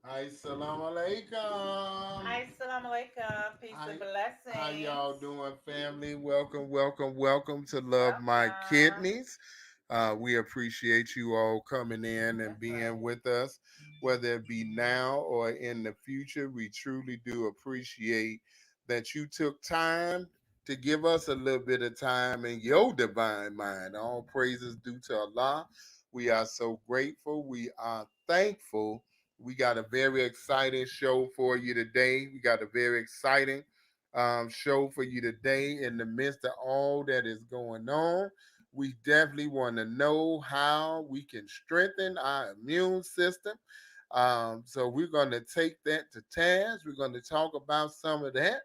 Hi, salam alaikum. Hi, salam alaikum. Peace Hi, and how y'all blessings. doing, family? Welcome, welcome, welcome to Love My Welcome. Kidneys. We appreciate you all coming in and That's being right. with us, whether it be now or in the future. We truly do appreciate that you took time to give us a little bit of time in your divine mind. All praises due to Allah. We are so grateful. We are thankful. We got a very exciting show for you today. We got a very exciting show for you today in the midst of all that is going on. We definitely want to know how we can strengthen our immune system. So we're going to take that to task. We're going to talk about some of that.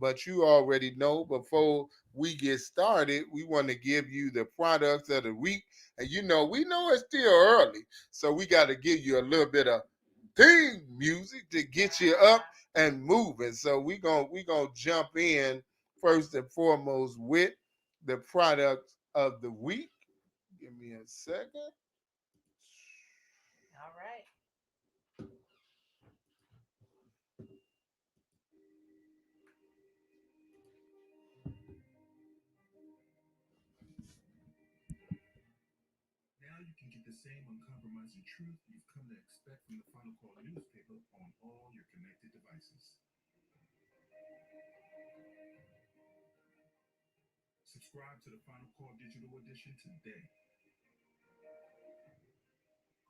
But you already know before we get started, we want to give you the products of the week. And we know it's still early. So we got to give you a little bit of theme music to get you up and moving. So we gonna jump in first and foremost with the product of the week. Give me a second. All right. Now you can get the same uncompromising truth you've come to expect from the Final Call newspaper on all your connected devices. Subscribe to the Final Call digital edition today.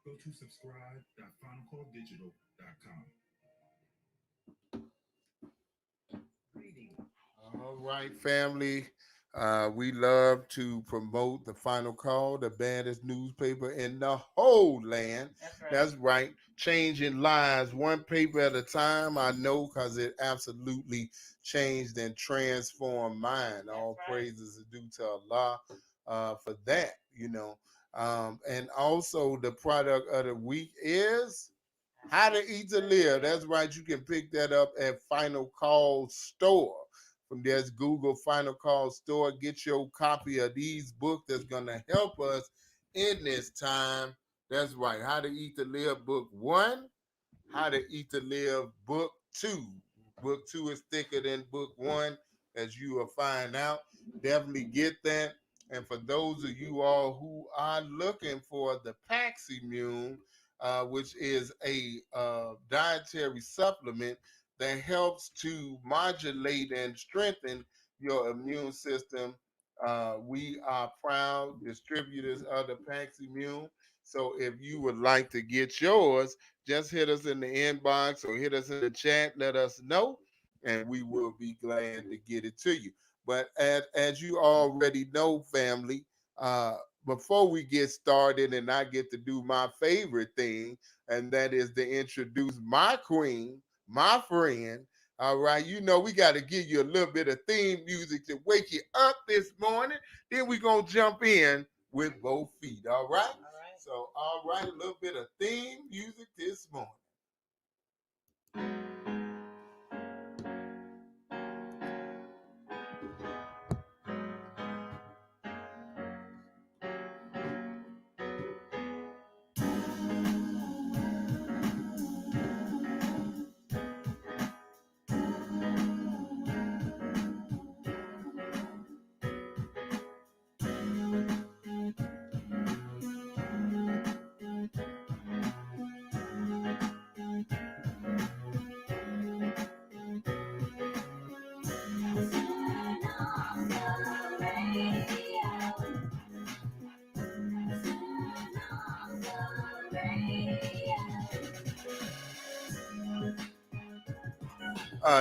Go to subscribe.finalcalldigital.com. All right, family. We love to promote the Final Call, the baddest newspaper in the whole land. That's right. That's right. Changing lives one paper at a time. I know because it absolutely changed and transformed mine. That's All right. praises are due to Allah for that. And also, the product of the week is How to Eat to Live. That's right. You can pick that up at Final Call Store. From there's Google Final Call Store. Get your copy of these books that's gonna help us in this time. That's right. How to Eat to Live book one. How to Eat to Live book two. Book two is thicker than book one, as you will find out. Definitely get that. And for those of you all who are looking for the Paximune, which is a dietary supplement that helps to modulate and strengthen your immune system. We are proud distributors of the Paximune. So if you would like to get yours, just hit us in the inbox or hit us in the chat. Let us know, and we will be glad to get it to you. But as you already know, family, uh, before we get started, and I get to do my favorite thing, and that is to introduce my queen, my friend. All right, we got to give you a little bit of theme music to wake you up this morning. Then we're going to jump in with both feet. All right. All right. So, all right, a little bit of theme music this morning.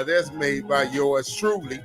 That's made by yours truly.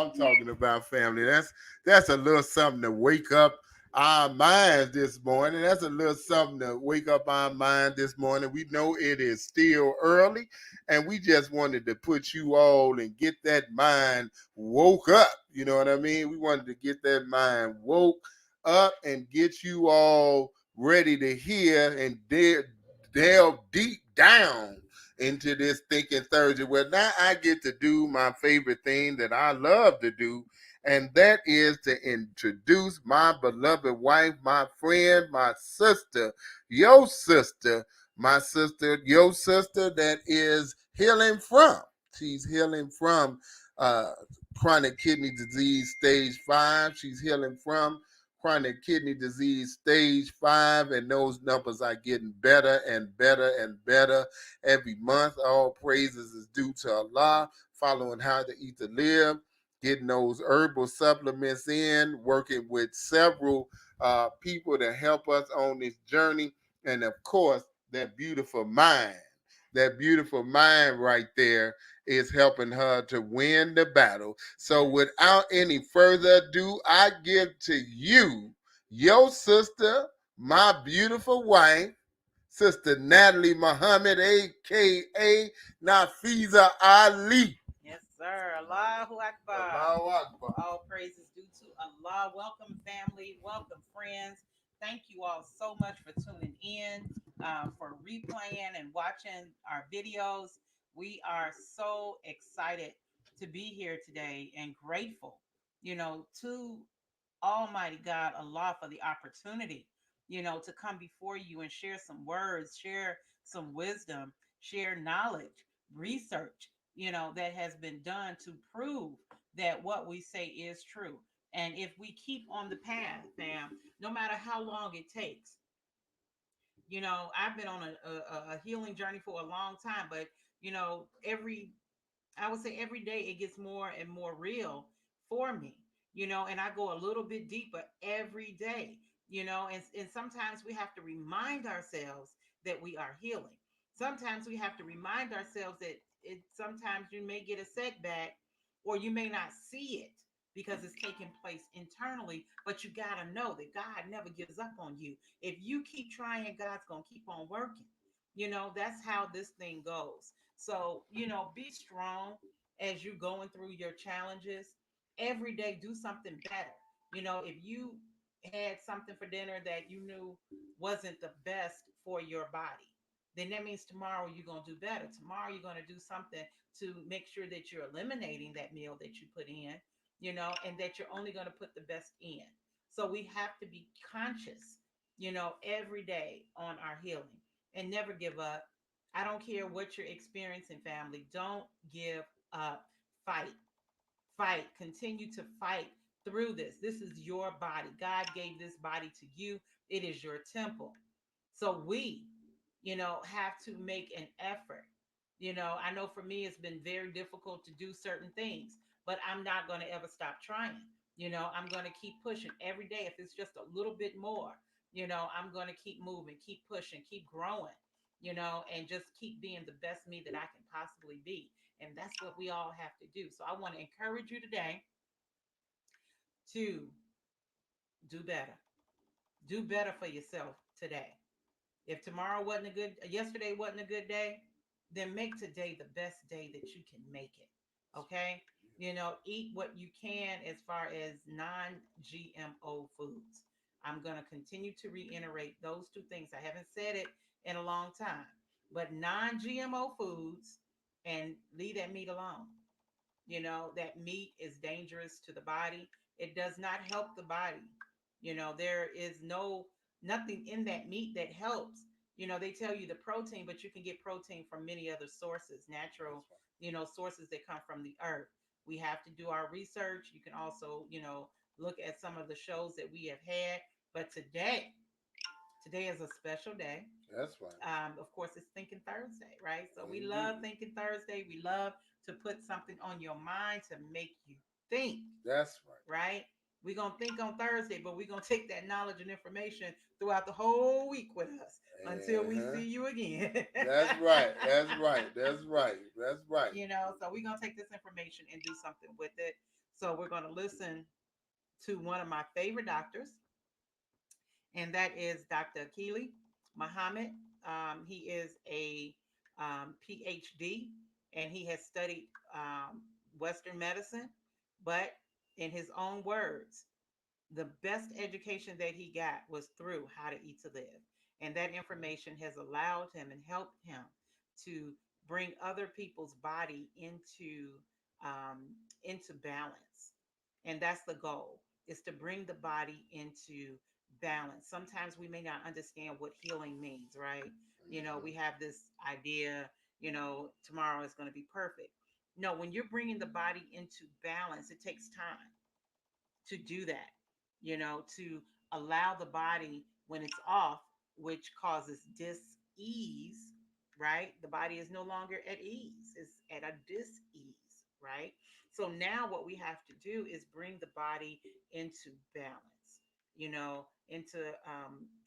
I'm talking about, family. That's a little something to wake up our minds this morning. That's a little something to wake up our mind this morning. We know it is still early, and we just wanted to put you all and get that mind woke up. You know what I mean? We wanted to get that mind woke up and get you all ready to hear and delve deep down into this Thinking Thursday. Well, now I get to do my favorite thing that I love to do, and that is to introduce my beloved wife, my friend, my sister, your sister, my sister, your sister that is healing from. She's healing from uh, chronic kidney disease stage 5. She's healing from chronic kidney disease stage 5, and those numbers are getting better and better and better every month. All praises is due to Allah, following How to Eat to Live, getting those herbal supplements in, working with several people to help us on this journey, and of course, that beautiful mind right there is helping her to win the battle. So without any further ado, I give to you your sister, my beautiful wife, Sister Natalie Muhammad, a.k.a. Nafiza Ali. Yes, sir. Allahu Akbar. Allahu Akbar. All praises due to Allah. Welcome, family. Welcome, friends. Thank you all so much for tuning in, for replaying and watching our videos. We are so excited to be here today and grateful, to Almighty God, Allah, for the opportunity, to come before you and share some words, share some wisdom, share knowledge, research, that has been done to prove that what we say is true. And if we keep on the path, fam, no matter how long it takes, I've been on a healing journey for a long time, but, I would say every day it gets more and more real for me, and I go a little bit deeper every day, and sometimes we have to remind ourselves that we are healing. Sometimes we have to remind ourselves that sometimes you may get a setback or you may not see it because it's taking place internally, but you got to know that God never gives up on you. If you keep trying, God's going to keep on working. That's how this thing goes. So, be strong as you're going through your challenges. Every day, do something better. If you had something for dinner that you knew wasn't the best for your body, then that means tomorrow you're going to do better. Tomorrow you're going to do something to make sure that you're eliminating that meal that you put in, and that you're only going to put the best in. So we have to be conscious, every day on our healing and never give up. I don't care what you're experiencing, family. Don't give up. Fight, fight, continue to fight through this. This is your body. God gave this body to you, it is your temple. So we, have to make an effort. I know for me, it's been very difficult to do certain things, but I'm not going to ever stop trying. I'm going to keep pushing every day. If it's just a little bit more, I'm going to keep moving, keep pushing, keep growing, and just keep being the best me that I can possibly be. And that's what we all have to do. So I want to encourage you today to do better. Do better for yourself today. If tomorrow wasn't yesterday wasn't a good day, then make today the best day that you can make it. Okay? Eat what you can as far as non GMO foods. I'm going to continue to reiterate those two things. I haven't said it in a long time, but non GMO foods, and leave that meat alone. That meat is dangerous to the body. It does not help the body. There is nothing in that meat that helps. They tell you the protein, but you can get protein from many other sources, natural, sources that come from the earth. We have to do our research. You can also, look at some of the shows that we have had. But today is a special day. That's right. Of course, it's Thinking Thursday, right? So we Indeed. love Thinking Thursday. We love to put something on your mind to make you think, That's right. right? We're going to think on Thursday, but we're going to take that knowledge and information throughout the whole week with us until we Uh-huh. see you again. That's right. That's right. That's right. That's right. So we're going to take this information and do something with it. So we're going to listen to one of my favorite doctors, and that is Dr. Akili Muhammad. He is a PhD, and he has studied Western medicine, but in his own words, the best education that he got was through How to Eat to Live. And that information has allowed him and helped him to bring other people's body into balance. And that's the goal, is to bring the body into balance. Sometimes we may not understand what healing means, right? We have this idea, tomorrow is going to be perfect. No, when you're bringing the body into balance, it takes time to do that, to allow the body when it's off, which causes dis-ease, right? The body is no longer at ease, it's at a dis-ease, right? So now what we have to do is bring the body into balance, into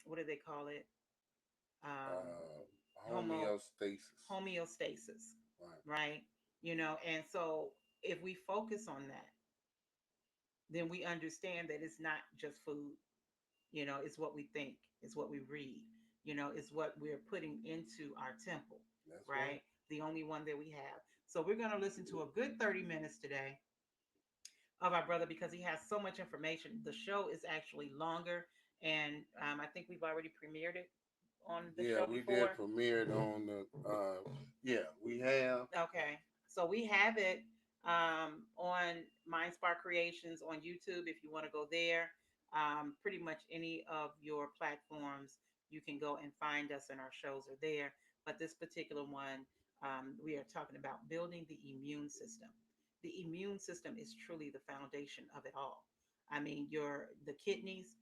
what do they call it? Um, homo Homeostasis. homeostasis, Right. right? And so if we focus on that, then we understand that it's not just food. It's what we think, it's what we read, it's what we're putting into our temple, That's right. right? The only one that we have. So we're going to listen to a good 30 minutes today of our brother because he has so much information. The show is actually longer, and I think we've already premiered it on the Yeah, show we did before. premiere it on the. Yeah, we have. Okay. So we have it on Mindspark Creations on YouTube if you want to go there. Pretty much any of your platforms, you can go and find us, and our shows are there. But this particular one, we are talking about building the immune system. The immune system is truly the foundation of it all. I mean, the kidneys,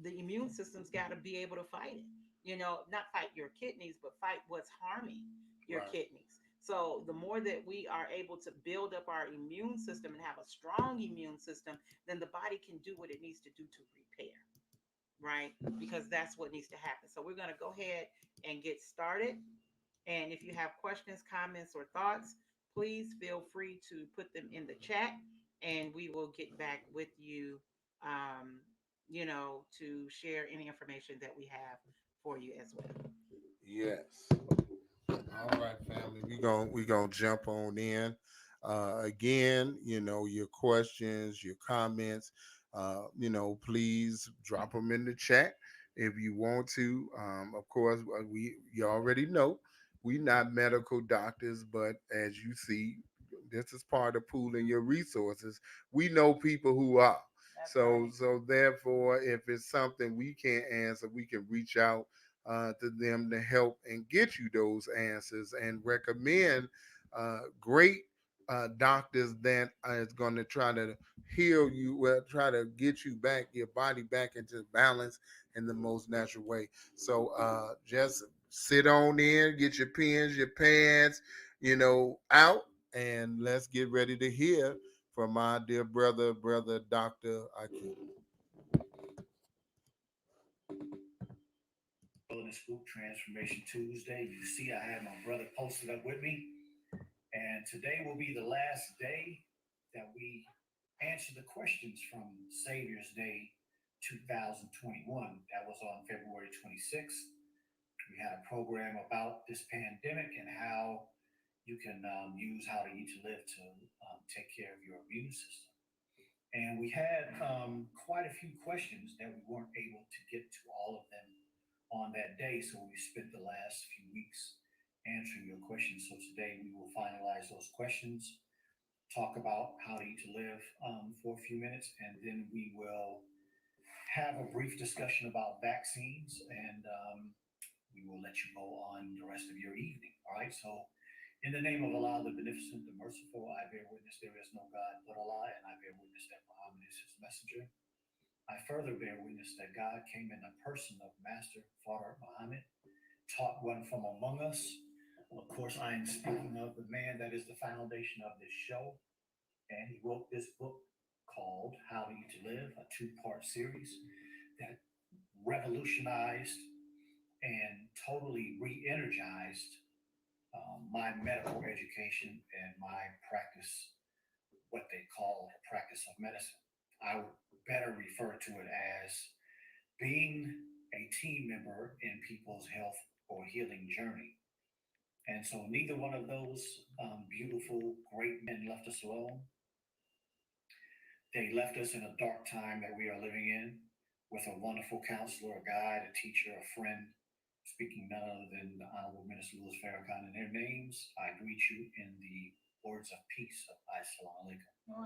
the immune system's got to be able to fight it. Not fight your kidneys, but fight what's harming your Right. kidneys. So the more that we are able to build up our immune system and have a strong immune system, then the body can do what it needs to do to repair, right? Because that's what needs to happen. So we're going to go ahead and get started. And if you have questions, comments, or thoughts, please feel free to put them in the chat, and we will get back with you, to share any information that we have for you as well. Yes. All right, family. We gonna jump on in. Again, your questions, your comments. Please drop them in the chat if you want to. Of course, we you already know we not medical doctors, but as you see, this is part of pooling your resources. We know people who are. That's So therefore, if it's something we can't answer, we can reach out to them to help and get you those answers and recommend great doctors that is going to try to heal you, well, try to get you back, your body back into balance in the most natural way. So just sit on in, get your pens, your pads, out, and let's get ready to hear from my dear brother Dr. Aki. Golden Scoop Transformation Tuesday. You see, I have my brother posted up with me, and today will be the last day that we answer the questions from Savior's Day 2021. That was on February 26th. We had a program about this pandemic and how you can use How to Eat to Live to take care of your immune system. And we had quite a few questions that we weren't able to get to all of them on that day. So we spent the last few weeks answering your questions. So today we will finalize those questions, talk about how to eat to live for a few minutes, and then we will have a brief discussion about vaccines, and we will let you go on the rest of your evening. All right. So in the name of Allah, the Beneficent, the Merciful, I bear witness there is no God but Allah, and I bear witness that Muhammad is his messenger. I further bear witness that God came in the person of Master Father Muhammad, taught one from among us. Of course, I am speaking of the man that is the foundation of this show, and he wrote this book called How to Eat to Live, a two-part series that revolutionized and totally re energized my medical education and my practice what they call the practice of medicine. I would better refer to it as being a team member in people's health or healing journey. And so neither one of those beautiful, great men left us alone. They left us in a dark time that we are living in with a wonderful counselor, a guide, a teacher, a friend, speaking none other than the Honorable Minister Louis Farrakhan. In their names, I greet you in the words of peace of Assalamu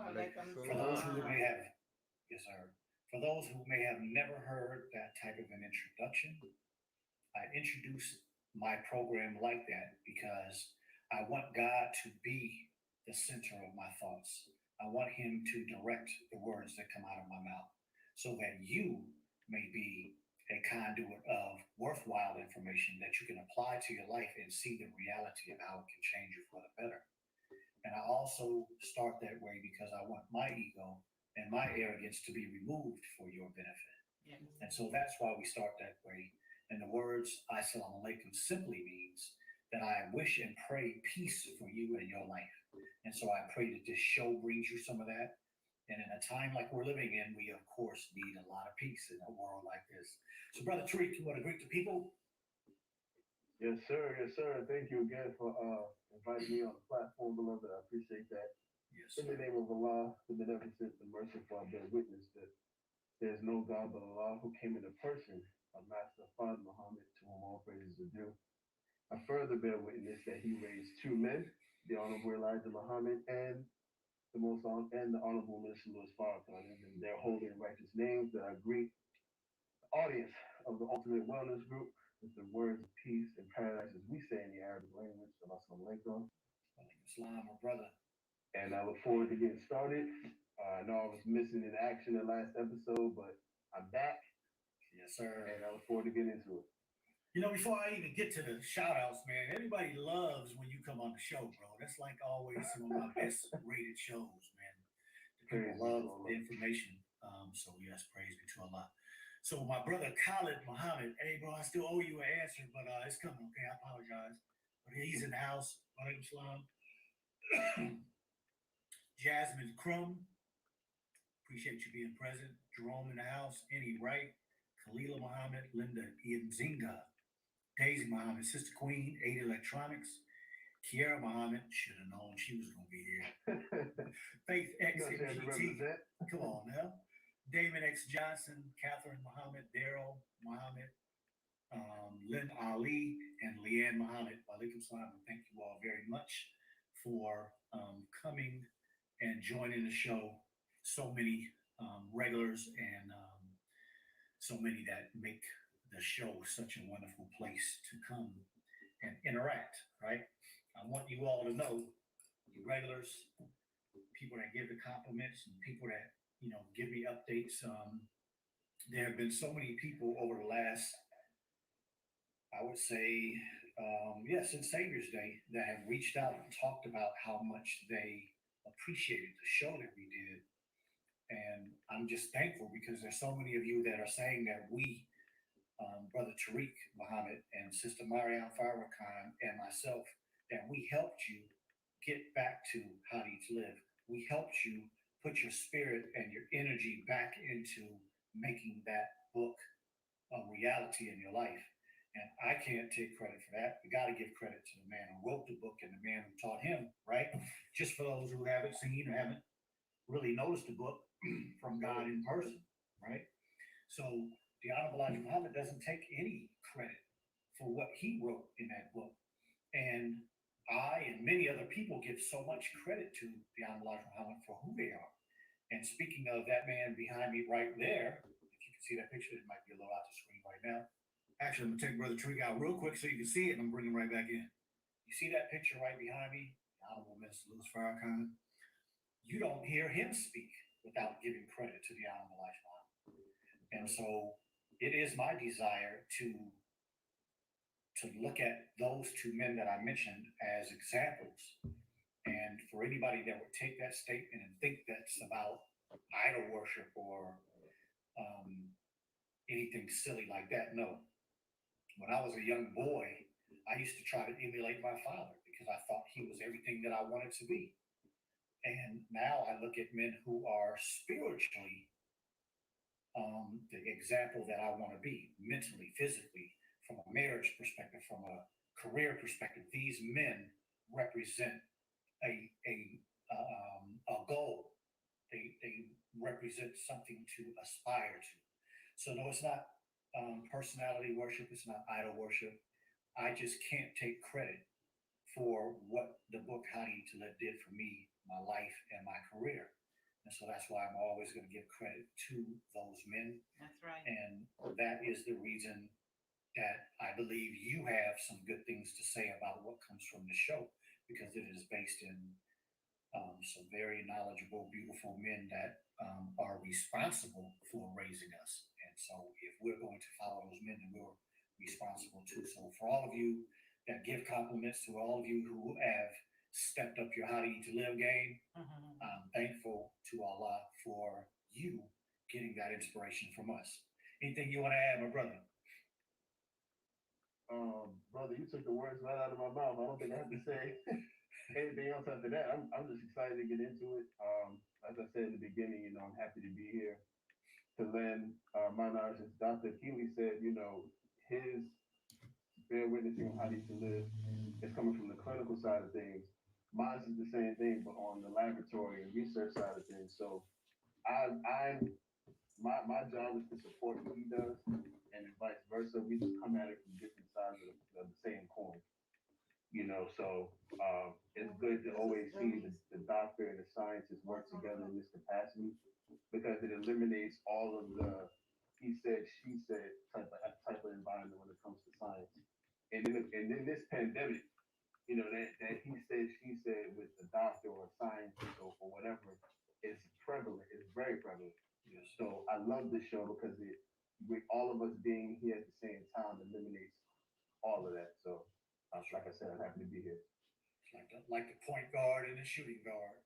alaikum. For those who may have, yes, sir. For those who may have never heard that type of an introduction, I introduce my program like that because I want God to be the center of my thoughts. I want Him to direct the words that come out of my mouth so that you may be a conduit of worthwhile information that you can apply to your life and see the reality of how it can change you for the better. And I also start that way because I want my ego and my arrogance to be removed for your benefit. Yes. And so that's why we start that way. And the words Assalamu alaikum simply means that I wish and pray peace for you and your life. And so I pray that this show brings you some of that. And in a time like we're living in, we of course need a lot of peace in a world like this. So Brother Tariq, you want to greet the people? Yes, sir. Yes, sir. Thank you again for inviting me on the platform, beloved. I appreciate that. Yes, In the sir. name of Allah, the beneficent, the merciful, I bear witness that there is no God but Allah who came in a person, our master, Father Muhammad, to whom all praises are due. I further bear witness that he raised two men, the Honorable Elijah Muhammad and the Honorable Minister Louis Farrakhan, and in their holy and righteous names that I greet the audience of the Ultimate Wellness Group with the words of peace and paradise, as we say in the Arabic language. Assalamu alaikum. Walaikum salam, my brother. And I look forward to getting started. I know I was missing in action the last episode, but I'm back, Yes, sir. and I look forward to getting into it. You know, before I even get to the shout outs, man, everybody loves when you come on the show, bro. That's like always some of my best rated shows, man. The Praise people be to love Allah. the information. So, yes, praise be to Allah. So, my brother Khalid Muhammad, hey, bro, I still owe you an answer, but it's coming, okay? I apologize. But he's in the house. Walaikum salam. Jasmine Crum, appreciate you being present. Jerome in the house. Any Wright, Khalila Muhammad, Linda Zinga. Daisy Muhammad, Sister Queen, 8 Electronics, Kiara Muhammad, should have known she was going to be here. Faith X You know, she had to MGT, represent. come on now. Damon X Johnson, Catherine Muhammad, Daryl Muhammad, Lynn Ali, and Leanne Muhammad. Walaikum salam. Thank you all very much for coming and joining the show. So many regulars and so many that make the show such a wonderful place to come and interact, right? I want you all to know, you regulars, people that give the compliments and people that, you know, give me updates. There have been so many people over the last, I would say, since Savior's Day, that have reached out and talked about how much they appreciated the show that we did. And I'm just thankful because there's so many of you that are saying that we, Brother Tariq Muhammad and Sister Mariam Farrakhan and myself, that we helped you get back to how to live. We helped you put your spirit and your energy back into making that book a reality in your life. And I can't take credit for that. We got to give credit to the man who wrote the book and the man who taught him, right? Just for those who haven't seen or haven't really noticed the book from God in person, right? So the Honorable Elijah Muhammad doesn't take any credit for what he wrote in that book. And I and many other people give so much credit to the Honorable Elijah Muhammad for who they are. And speaking of that man behind me right there, if you can see that picture, it might be a little out the screen right now. Actually, I'm going to take Brother Tariq out real quick so you can see it, and I'm bringing him right back in. You see that picture right behind me? The Honorable Minister Louis Farrakhan. You don't hear him speak without giving credit to the Honorable Elijah Muhammad. And so it is my desire to look at those two men that I mentioned as examples. And for anybody that would take that statement and think that's about idol worship or anything silly like that, no. When I was a young boy, I used to try to emulate my father because I thought he was everything that I wanted to be. And now I look at men who are spiritually the example that I want to be mentally, physically, from a marriage perspective, from a career perspective. These men represent a a a goal. They represent something to aspire to. So no, it's not personality worship. It's not idol worship. I just can't take credit for what the book How to Eat to Live did for me, my life, and my career. And so that's why I'm always going to give credit to those men. That's right. And that is the reason that I believe you have some good things to say about what comes from the show, because it is based in some very knowledgeable, beautiful men that are responsible for raising us. And so if we're going to follow those men, then we're responsible too. So for all of you that give compliments, to all of you who have stepped up your How to Eat to Live game, Mhm. I'm thankful to Allah for you getting that inspiration from us. Anything you want to add, my brother? Brother, you took the words right out of my mouth. I don't think I have to say anything else after that. I'm just excited to get into it. As I said in the beginning, I'm happy to be here to lend my knowledge. As Dr. Keeley said, his bear witnessing of how to live is coming from the clinical side of things. Mine is the same thing, but on the laboratory and research side of things. So I'm my job is to support what he does, and vice versa. We just come at it from different sides of the same coin. So it's good to always see the doctor and the scientist work together in this capacity, because it eliminates all of the he said, she said type of environment when it comes to science. And in this pandemic, that he said, she said with the doctor or scientist or whatever is prevalent. It's very prevalent. Yes. So I love this show because with all of us being here at the same time, eliminates all of that. So, like I said, I'm happy to be here. It's like the point guard and the shooting guard.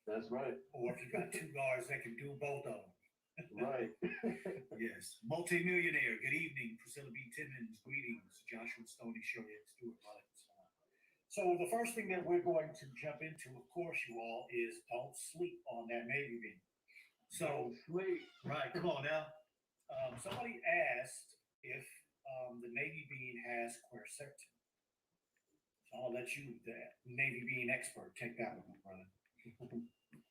That's right. Or if you got two guards that can do both of them. Right. Yes. Multi-millionaire. Good evening, Priscilla B. Timmons. Greetings, Joshua Stoney, Shirley Stewart. So the first thing that we're going to jump into, of course, you all, is don't sleep on that Navy bean. So, sleep. Right, come on now. Somebody asked if the Navy bean has quercetin. So I'll let you, the Navy bean expert, take that one, brother.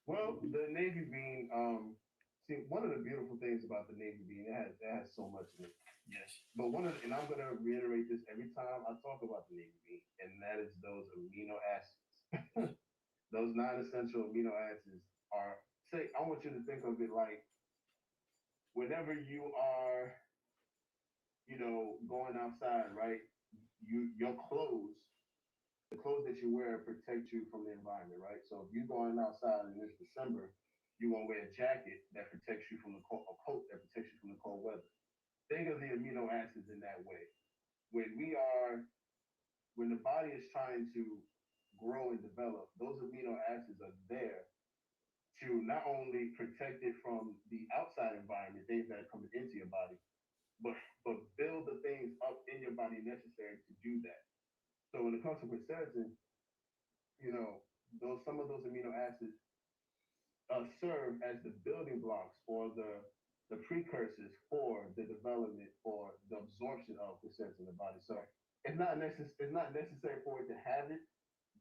Well, the Navy bean, see, one of the beautiful things about the Navy bean, it has so much in it. Yes. But and I'm gonna reiterate this every time I talk about the Navy bean, and that is those amino acids. Those non-essential amino acids are, I want you to think of it like whenever you are, going outside, right? Your clothes, the clothes that you wear protect you from the environment, right? So if you're going outside and it's December, you're gonna wear a jacket that protects you from the cold, a coat that protects you from the cold weather. Think of the amino acids in that way. When we are, when the body is trying to grow and develop, those amino acids are there to not only protect it from the outside environment, things that are coming into your body, but build the things up in your body necessary to do that. So when it comes to quercetin, those some of those amino acids serve as the building blocks or the precursors for the development or the absorption of quercetin in the body. So it's not necessary for it to have it,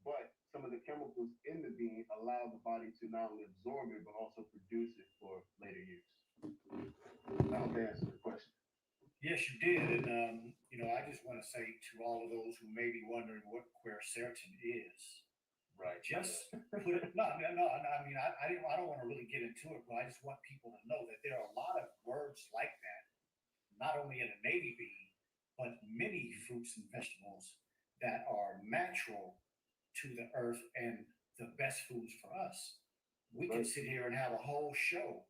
but some of the chemicals in the bean allow the body to not only absorb it but also produce it for later use. I hope that answers the question. Yes, you did. And, I just want to say to all of those who may be wondering what quercetin is, Right. just put it, no. I mean, I don't want to really get into it, but I just want people to know that there are a lot of words like that, not only in a Navy bean, but many fruits and vegetables that are natural to the earth and the best foods for us. We can sit here and have a whole show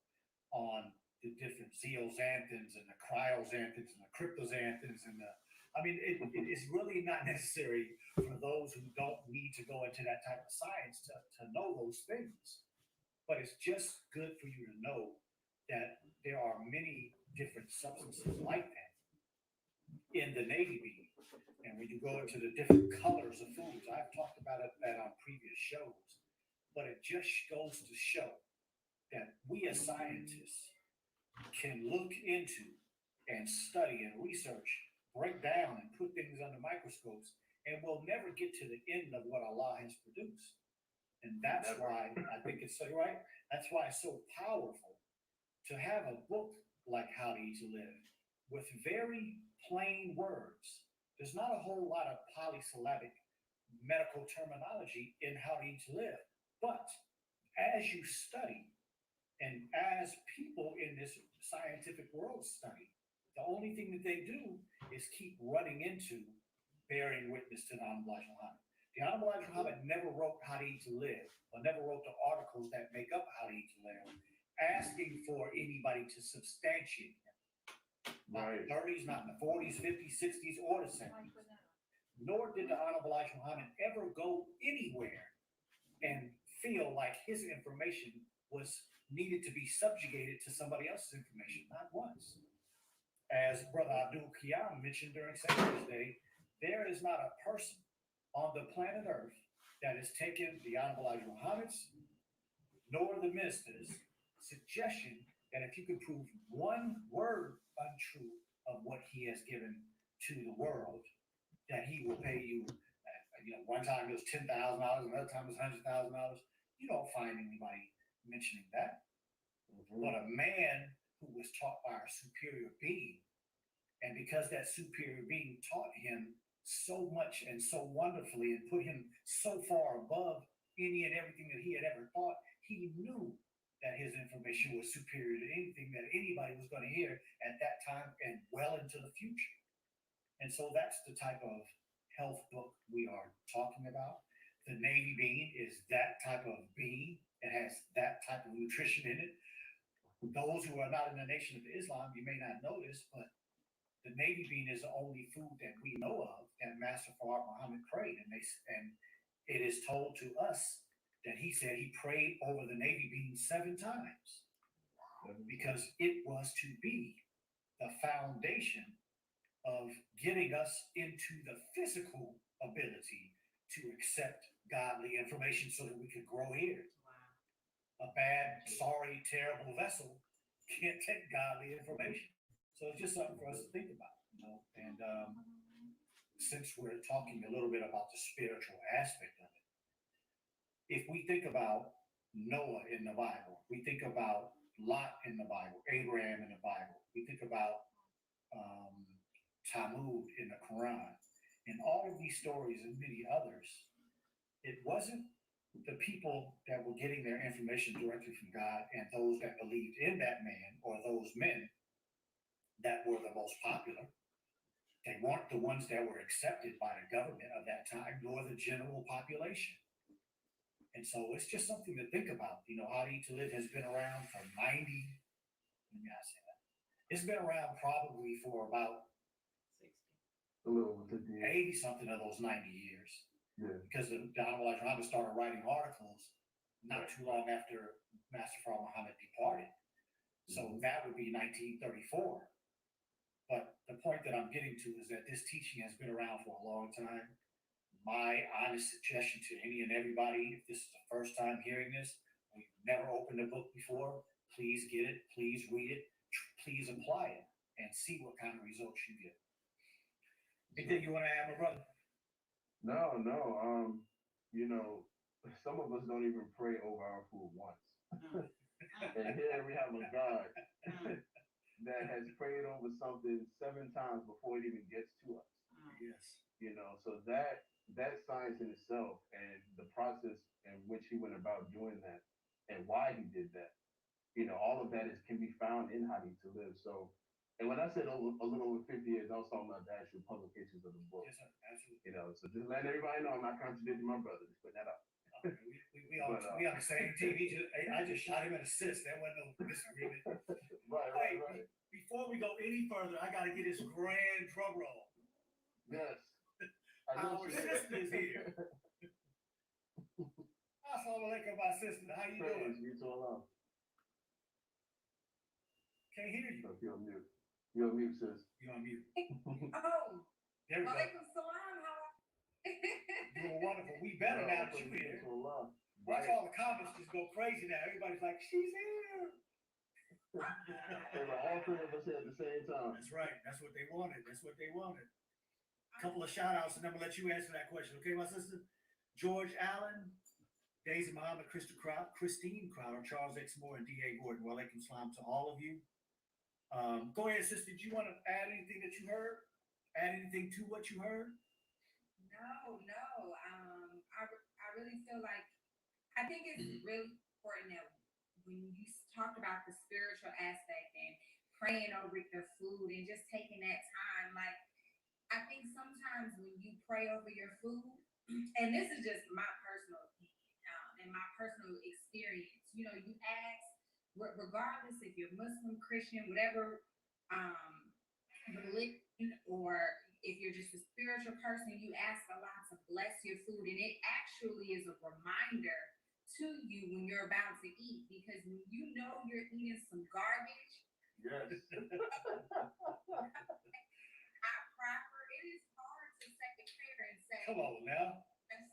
on the different zeaxanthins and the cryoxanthins and the cryptoxanthins and it's really not necessary for those who don't need to go into that type of science to know those things. But it's just good for you to know that there are many different substances like that in the Navy bean. And when you go into the different colors of foods, I've talked about that on previous shows. but it just goes to show that we as scientists can look into and study and research, break down and put things under microscopes, and we'll never get to the end of what Allah has produced. And that's why I think it's so right. That's why it's so powerful to have a book like How to Eat to Live with very plain words. There's not a whole lot of polysyllabic medical terminology in How to Eat to Live. But as you study and as people in this scientific world study, the only thing that they do is keep running into bearing witness to the Honorable Elijah Muhammad. The Honorable Elijah Muhammad never wrote How to Eat to Live, or never wrote the articles that make up How to Eat to Live, asking for anybody to substantiate him. Not in the 30s, not in the 40s, 50s, 60s, or the 70s. Nor did the Honorable Elijah Muhammad ever go anywhere and feel like his information was needed to be subjugated to somebody else's information. Not once. As Brother Abdul Qiyam mentioned during Savior's Day, there is not a person on the planet Earth that has taken the Honorable Elijah Muhammad's nor the minister's suggestion that if you could prove one word untrue of what he has given to the world, that he will pay you. One time it was $10,000, another time it was $100,000. You don't find anybody mentioning that. But a man who was taught by a superior being, and because that superior being taught him so much and so wonderfully and put him so far above any and everything that he had ever thought, he knew that his information was superior to anything that anybody was going to hear at that time and well into the future. And so that's the type of health book we are talking about. The Navy bean is that type of bean. It has that type of nutrition in it. Those who are not in the Nation of Islam, you may not know this, but the Navy bean is the only food that we know of that Master Fard Muhammad prayed. And it is told to us that he said he prayed over the Navy bean 7 times because it was to be the foundation of getting us into the physical ability to accept godly information so that we could grow here. A bad, sorry, terrible vessel can't take godly information. So it's just something for us to think about, And since we're talking a little bit about the spiritual aspect of it, if we think about Noah in the Bible, we think about Lot in the Bible, Abraham in the Bible, we think about Talmud in the Quran, and all of these stories and many others, it wasn't the people that were getting their information directly from God and those that believed in that man or those men that were the most popular. They weren't the ones that were accepted by the government of that time, nor the general population. And so it's just something to think about. How to Eat to Live has been around for 90, let me not say that. It's been around probably for about 80 something of those 90 years. Yeah. Because the Honorable Elijah Muhammad started writing articles not too long after Master Fard Muhammad departed. So that would be 1934. But the point that I'm getting to is that this teaching has been around for a long time. My honest suggestion to any and everybody, if this is the first time hearing this, or you've never opened a book before, please get it, please read it, please apply it, and see what kind of results you get. Anything you want to add, my brother? No. Some of us don't even pray over our food once. And here we have a God that has prayed over something 7 times before it even gets to us. Yes. So that science in itself and the process in which he went about doing that and why he did that, all of that can be found in How to Eat to Live. So, and when I said a little over 50 years, I was talking about the actual publications of the book. Yes, sir. Absolutely. So just letting everybody know I'm not contradicting my brother. Just putting that out. We on the same team. I just shot him an assist. There wasn't no disagreement. Right. Before we go any further, I got to get this grand drum roll. Yes. Our sister is here. Assalamu alaikum, my sister. How you doing? You so long. Can't hear you. You're on mute. You're on mute, sis. You're on mute. Oh, There we go. Walaikum salam. How Doing wonderful. We better now that you're here. Watch all the comments just go crazy now. Everybody's like, she's here. They were all three of us here at the same time. That's right. That's what they wanted. That's what they wanted. A couple of shout outs, and I'm gonna let you answer that question. Okay, my sister? George Allen, Daisy Muhammad, Christine Crowder, Charles X. Moore, and D.A. Gordon. Walaikum salam to all of you. Go ahead, sister. Did you want to add anything that you heard? Add anything to what you heard? No. I really feel like I think it's really important that when you talked about the spiritual aspect and praying over the food and just taking that time, like I think sometimes when you pray over your food, and this is just my personal opinion and my personal experience, you know, you ask, regardless if you're Muslim, Christian, whatever religion, or if you're just a spiritual person, you ask Allah to bless your food, and it actually is a reminder to you when you're about to eat, because when you know you're eating some garbage, Yes. not proper, it is hard to second prayer and say, Come on now. and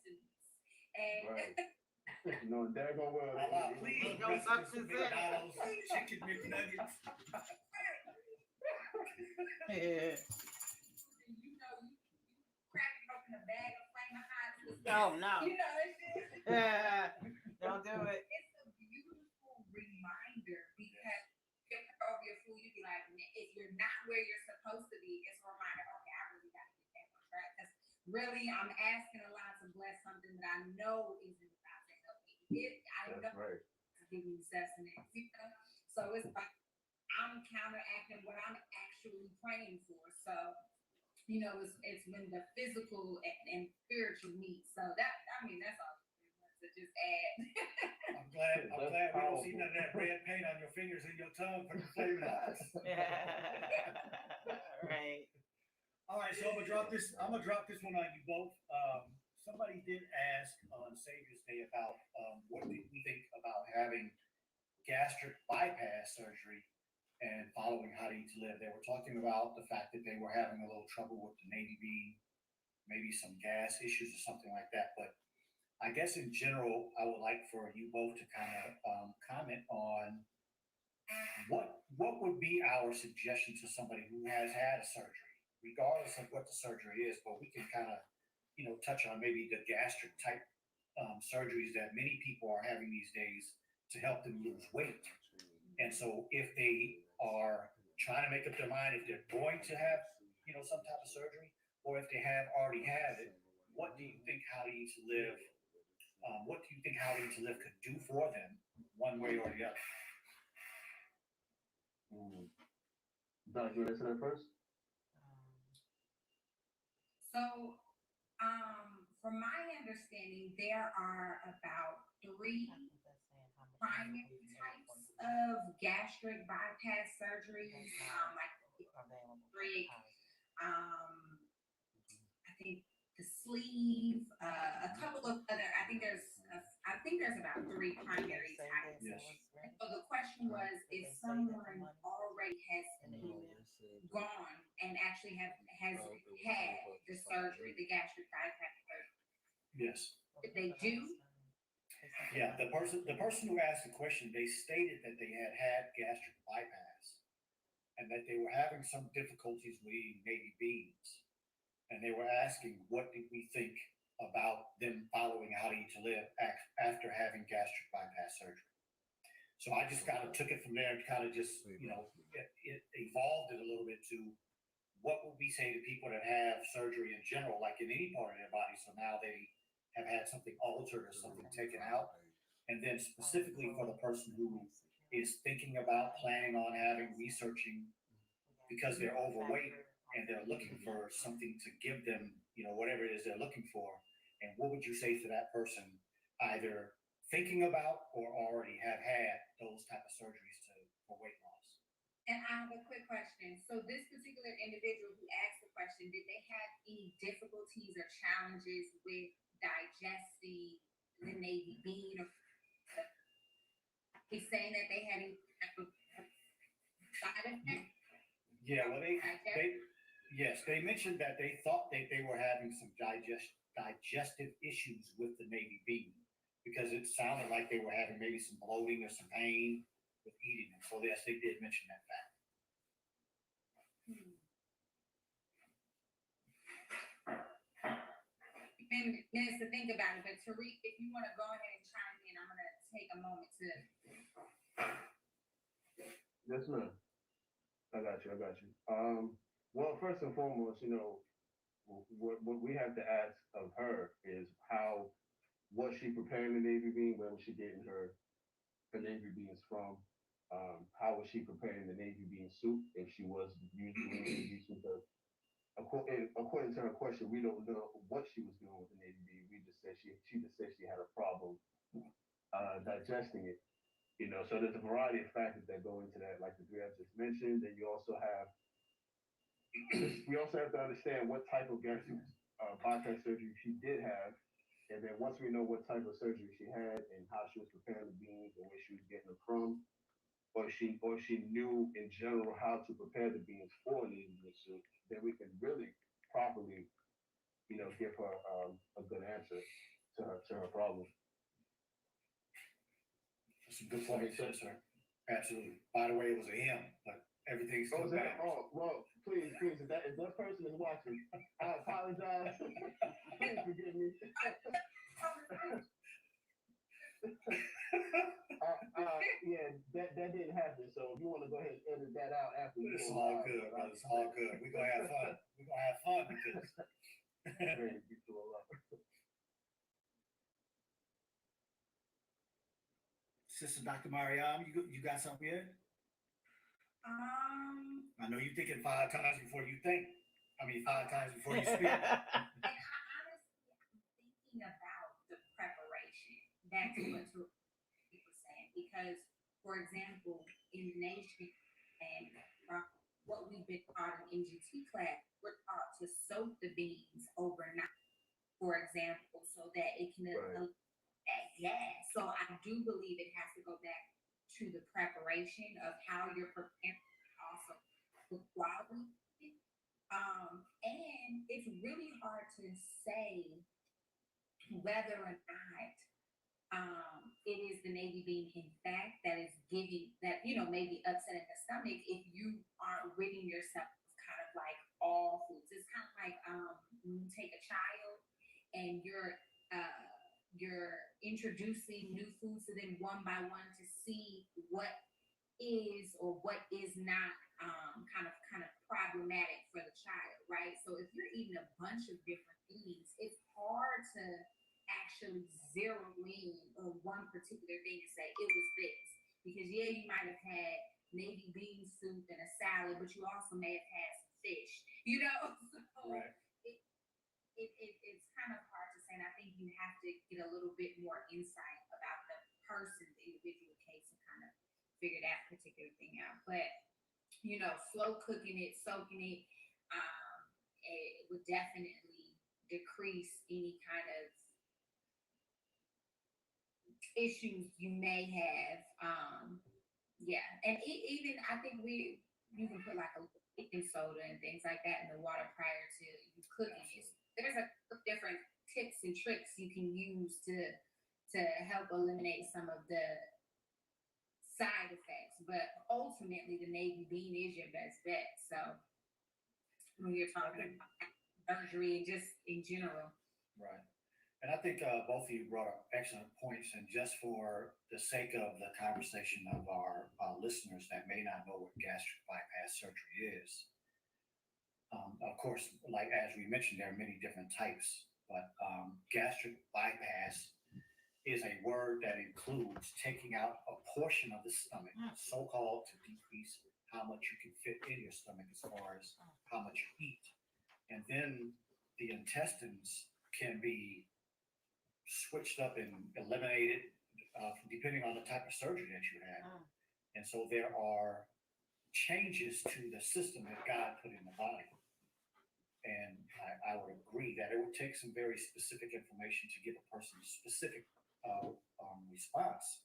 Right. No, daggone well. Allah, please No bless us with substance in it. McDonald's chicken McNuggets. Yeah. you know, you cracking open a bag of flaming hot. Oh, no. You know, it's just, Don't do it. it's a beautiful reminder, because you look over your food, you be like, if you're not where you're supposed to be, it's a reminder, okay, I really got to get back on track. Because really, I'm asking Allah to bless something that I know isn't about to help me. I know That's right. to give me sustenance, you know? So it's like I'm counteracting what I'm actually praying for. So, you know, it's when the physical and spiritual meet. So that's all to just add. I'm glad we don't see powerful. none of that red paint on your fingers and your tongue from the flaming eyes. Right. All right, so I'm gonna drop this one on you both. Somebody did ask on Savior's Day about what do we think about having gastric bypass surgery and following How to Eat to Live. They were talking about the fact that they were having a little trouble with the Navy bean, maybe some gas issues or something like that. But I guess in general, I would like for you both to kind of comment on what would be our suggestion to somebody who has had a surgery, regardless of what the surgery is. But we can kind of, touch on maybe the gastric type surgeries that many people are having these days to help them lose weight. And so if they are trying to make up their mind if they're going to have, some type of surgery, or if they have already had it, what do you think How to Eat to Live? What do you think How to Eat to Live could do for them, one way or the other? Doc, you want to answer that first? So, from my understanding, there are about 3 primary types of gastric bypass surgeries, like 3, I think the sleeve, a couple of other. I think there's about 3 primary types. Yes. So the question was, if someone already has gone and actually has had the surgery, the gastric bypass surgery, Yes. if they do. Yeah, the person who asked the question, they stated that they had gastric bypass and that they were having some difficulties with eating Navy beans. And they were asking, what did we think about them following How to Eat to Live after having gastric bypass surgery? So I just kind of took it from there and kind of just, it evolved it a little bit to what would we say to people that have surgery in general, like in any part of their body. So now they have had something altered or something taken out. And then specifically for the person who is thinking about planning on researching because they're overweight and they're looking for something to give them, whatever it is they're looking for. And what would you say to that person, either thinking about or already have had those type of surgeries for weight loss? And I have a quick question. So this particular individual who asked the question, did they have any difficulties or challenges with digesting the Navy bean? Or he's saying that they had any type of side effect? Yeah, well, they mentioned that they thought that they were having some digestive issues with the Navy bean. because it sounded like they were having maybe some bloating or some pain with eating it. So yes, they did mention that fact. Minutes to think about it, but Tariq, if you want to go ahead and chime in, I'm gonna take a moment to. Yes, ma'am. I got you. Well, first and foremost, what we have to ask of her is how was she preparing the Navy bean? Where was she getting her Navy beans from? How was she preparing the Navy bean soup if she was using Navy soup? According to her question, we don't know what she was doing with the Navy bean. We just said she just said she had a problem digesting it. So there's a variety of factors that go into that, like the three I just mentioned. And we also have to understand what type of gastric bypass surgery she did have. And then once we know what type of surgery she had and how she was preparing the beans and where she was getting them from, or she knew in general how to prepare the beans for Navy bean soup, then we can really properly, give her a good answer to her problem. That's a good point, sir. Absolutely. By the way, it was a him, but everything's still back. Oh, well, please, if that person is watching, I apologize. Please forgive me. Yeah, that didn't happen. So if you want to go ahead and edit that out after, It's all good, brother. It's all good. We're gonna have fun. We're gonna have fun with this. Sister Dr. Mariam, you got something here? I know you're thinking 5 times before you think. 5 times before you speak. And honestly, I'm thinking about the preparation. That's what Tariq was saying. Because, for example, in the nation and what we've been taught in MGT class, we're taught to soak the beans overnight, for example, so that it can that gas. So I do believe it has to go back to the preparation of how you're preparing, also the quality. And it's really hard to say whether or not it is the Navy bean in fact that is giving that, maybe upsetting the stomach if you aren't ridding yourself of kind of like all foods. It's kind of like when you take a child and you're introducing new foods to them one by one to see what is or what is not kind of problematic for the child, right? So if you're eating a bunch of different things, it's hard to actually zero in on one particular thing and say it was this. Because you might have had Navy bean soup and a salad, but you also may have had some fish, So Right. it's kind of hard to say, and I think you have to get a little bit more insight about the person, the individual case, to kind of figure that particular thing out. But slow cooking it, soaking it, it would definitely decrease any kind of issues you may have. And even I think you can put like a baking soda and things like that in the water prior to you cooking it. There's a different tips and tricks you can use to help eliminate some of the side effects, but ultimately the Navy bean is your best bet. So when you're talking about surgery and just in general. Right. And I think both of you brought up excellent points. And just for the sake of the conversation of our listeners that may not know what gastric bypass surgery is, of course, like as we mentioned, there are many different types, but gastric bypass is a word that includes taking out a portion of the stomach, so-called to decrease how much you can fit in your stomach as far as how much you eat. And then the intestines can be switched up and eliminated depending on the type of surgery that you had. And so there are changes to the system that God put in the body. And I would agree that it would take some very specific information to give a person a specific response.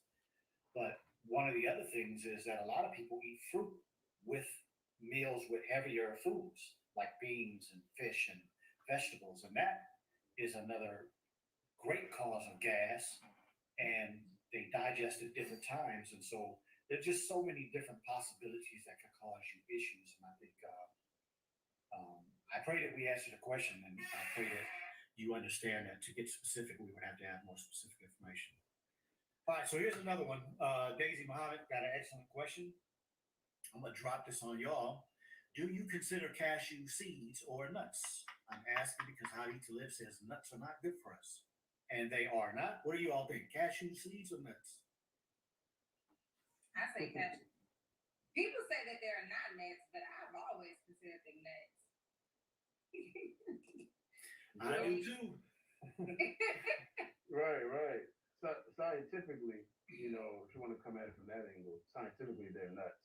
But one of the other things is that a lot of people eat fruit with meals with heavier foods like beans and fish and vegetables, and that is another great cause of gas and they digest at different times. And so there's just so many different possibilities that could cause you issues. And I think, I pray that we answer the question, and I pray that you understand that to get specific, we would have to have more specific information. All right, so here's another one. Daisy Muhammad got an excellent question. I'm gonna drop this on y'all. Do you consider cashew seeds or nuts? I'm asking because How to Eat to Live says nuts are not good for us. And they are not. What do you all think? Cashew seeds or nuts? I say cashew. People say that they're not nuts, but I've always considered them nuts. I do too. Right. So, scientifically, if you want to come at it from that angle, scientifically they're nuts.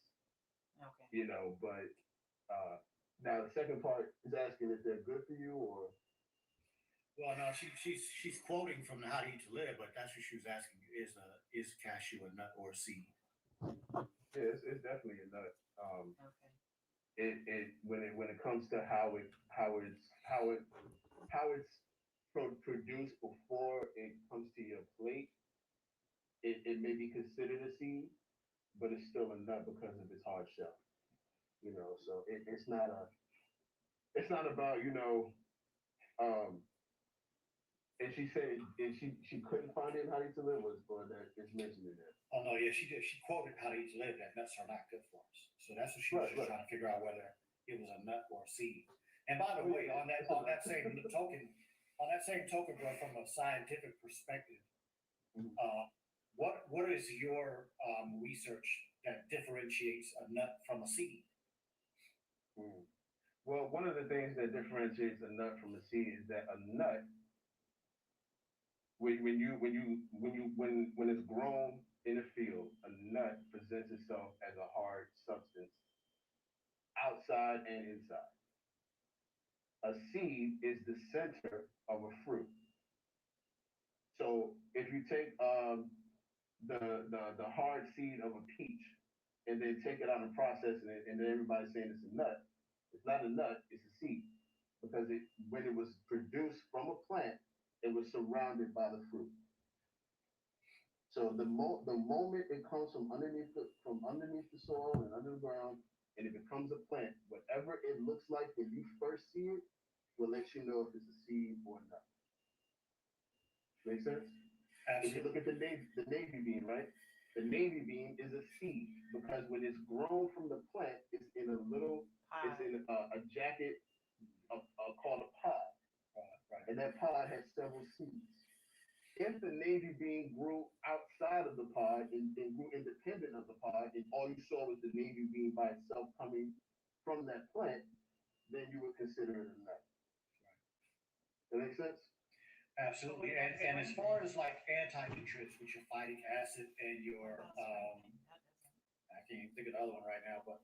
Okay. But now the second part is asking if they're good for you or. Well, no, she's quoting from the How to Eat to Live, but that's what she was asking: is cashew a nut or a seed? Yeah, it's definitely a nut. Okay. When it comes to how it's produced before it comes to your plate, it may be considered a seed, but it's still a nut because of its hard shell. So it's not about and she said and she couldn't find it in How to Eat to Live or that it's mentioned in there. Oh no, yeah, she did. She quoted How to Eat to Live that nuts are not good for us. So that's what she was just trying to figure out whether it was a nut or a seed. And by the way, on that same token, bro, from a scientific perspective, what is your research that differentiates a nut from a seed? Well, one of the things that differentiates a nut from a seed is that a nut, when it's grown in a field, a nut presents itself as a hard substance, outside and inside. A seed is the center of a fruit. So if you take the hard seed of a peach and then take it out and process it, and then everybody's saying it's a nut. It's not a nut, it's a seed. Because when it was produced from a plant, it was surrounded by the fruit. So the moment it comes from underneath the soil and under the ground, and it becomes a plant, whatever it looks like when you first see it will let you know if it's a seed or not. Make sense? Absolutely. If you look at the navy bean, right? The navy bean is a seed because when it's grown from the plant, it's in a jacket called a pod. Right. And that pod has several seeds. If the navy bean grew outside of the pod and grew independent of the pod, and all you saw was the navy bean by itself coming from that plant, then you would consider it a nut. That makes sense? Absolutely. And as far as like anti-nutrients, which your phytic acid and your I can't even think of the other one right now, but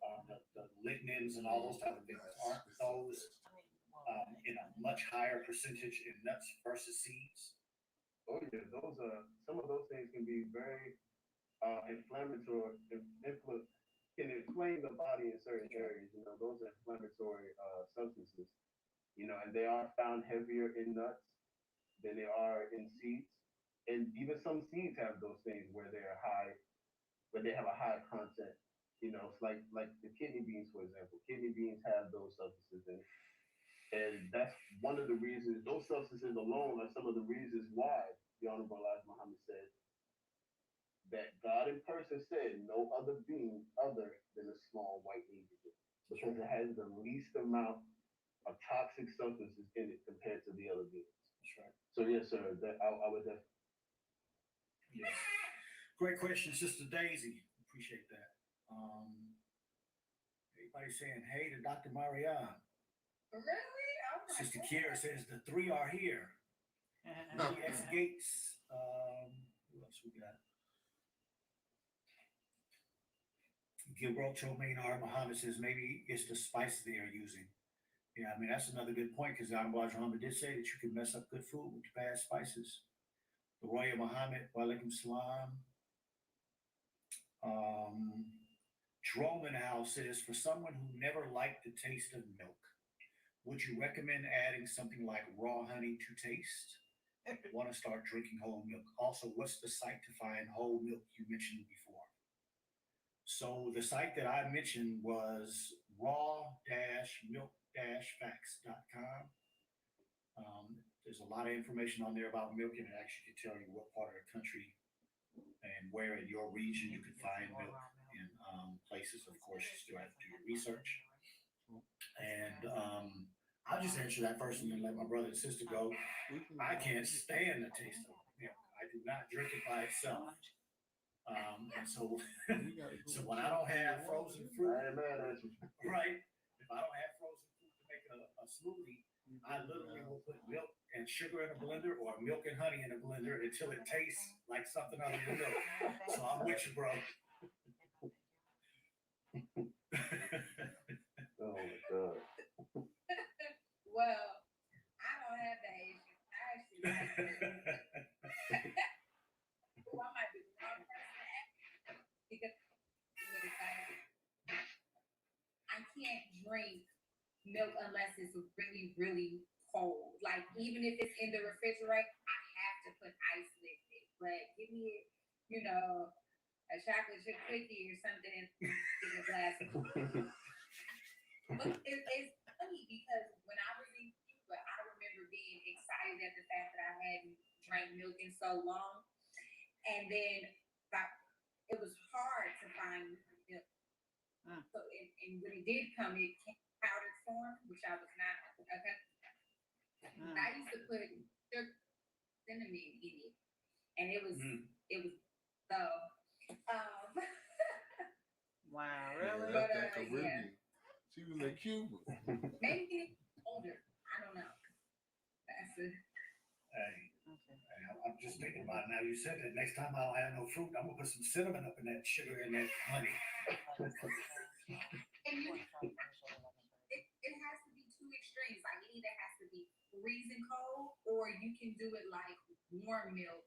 the lignins and all those type of things, aren't those in a much higher percentage in nuts versus seeds? Oh yeah, those some of those things can be very inflammatory, can inflame the body in certain areas. Those are inflammatory substances. And they are found heavier in nuts than they are in seeds. And even some seeds have those things where they have a high content. It's like the kidney beans, for example. Kidney beans have those substances in it. And that's one of the reasons, those substances alone are some of the reasons why the Honorable Elijah Muhammad said that God in person said no other being other than a small white navy bean, because it has the least amount of toxic substances in it compared to the other beans. That's right. So yes, sir, I would definitely. Yes. Great question, Sister Daisy. Appreciate that. Everybody saying hey to Dr. Marianne. Really? Oh my Sister goodness. Kiera says the three are here. X Gates. Who else we got? Gilbert Chomain R. Muhammad says maybe it's the spices they are using. Yeah, I mean, that's another good point because Honorable Muhammad did say that you can mess up good food with bad spices. The Royal Muhammad, Walaikum Salam. Jerome in the house says, for someone who never liked the taste of milk, would you recommend adding something like raw honey to taste? want to start drinking whole milk. Also, what's the site to find whole milk you mentioned before? So the site that I mentioned was raw-milk-facts.com. There's a lot of information on there about milk, and it actually can tell you what part of the country and where in your region you can find milk in places. Of course, you still have to do your research. And I'll just answer that first and then let my brother and sister go. I can't stand the taste of milk. I do not drink it by itself. And so, so when I don't have frozen fruit, I ain't mad at you. right? If I don't have frozen fruit to make a smoothie, I literally will put milk and sugar in a blender or milk and honey in a blender until it tastes like something other than milk. So I'm with you, bro. Oh my God. Well, I don't have that issue. I actually like it. Ooh, I might be the wrong person to ask because I can't drink milk unless it's really, really cold. Like even if it's in the refrigerator, I have to put ice with it. But give me, you know, a chocolate chip cookie or something in a glass. But it's funny because when I was in Cuba, I remember being excited at the fact that I hadn't drank milk in so long. And then like, it was hard to find milk. So and when it did come, it came powdered form, which I was not okay. I used to put sugar, cinnamon in it, and it was so. Um, Wow, Yeah, really? that's But, that yeah. Caribbean. She was in Cuba. maybe older. I don't know. That's it. Hey, Okay. I'm just thinking about it now. You said that next time I don't have no fruit, I'm gonna put some cinnamon up in that sugar and that honey. And it has to be two extremes. Like it either has to be freezing cold, or you can do it like warm milk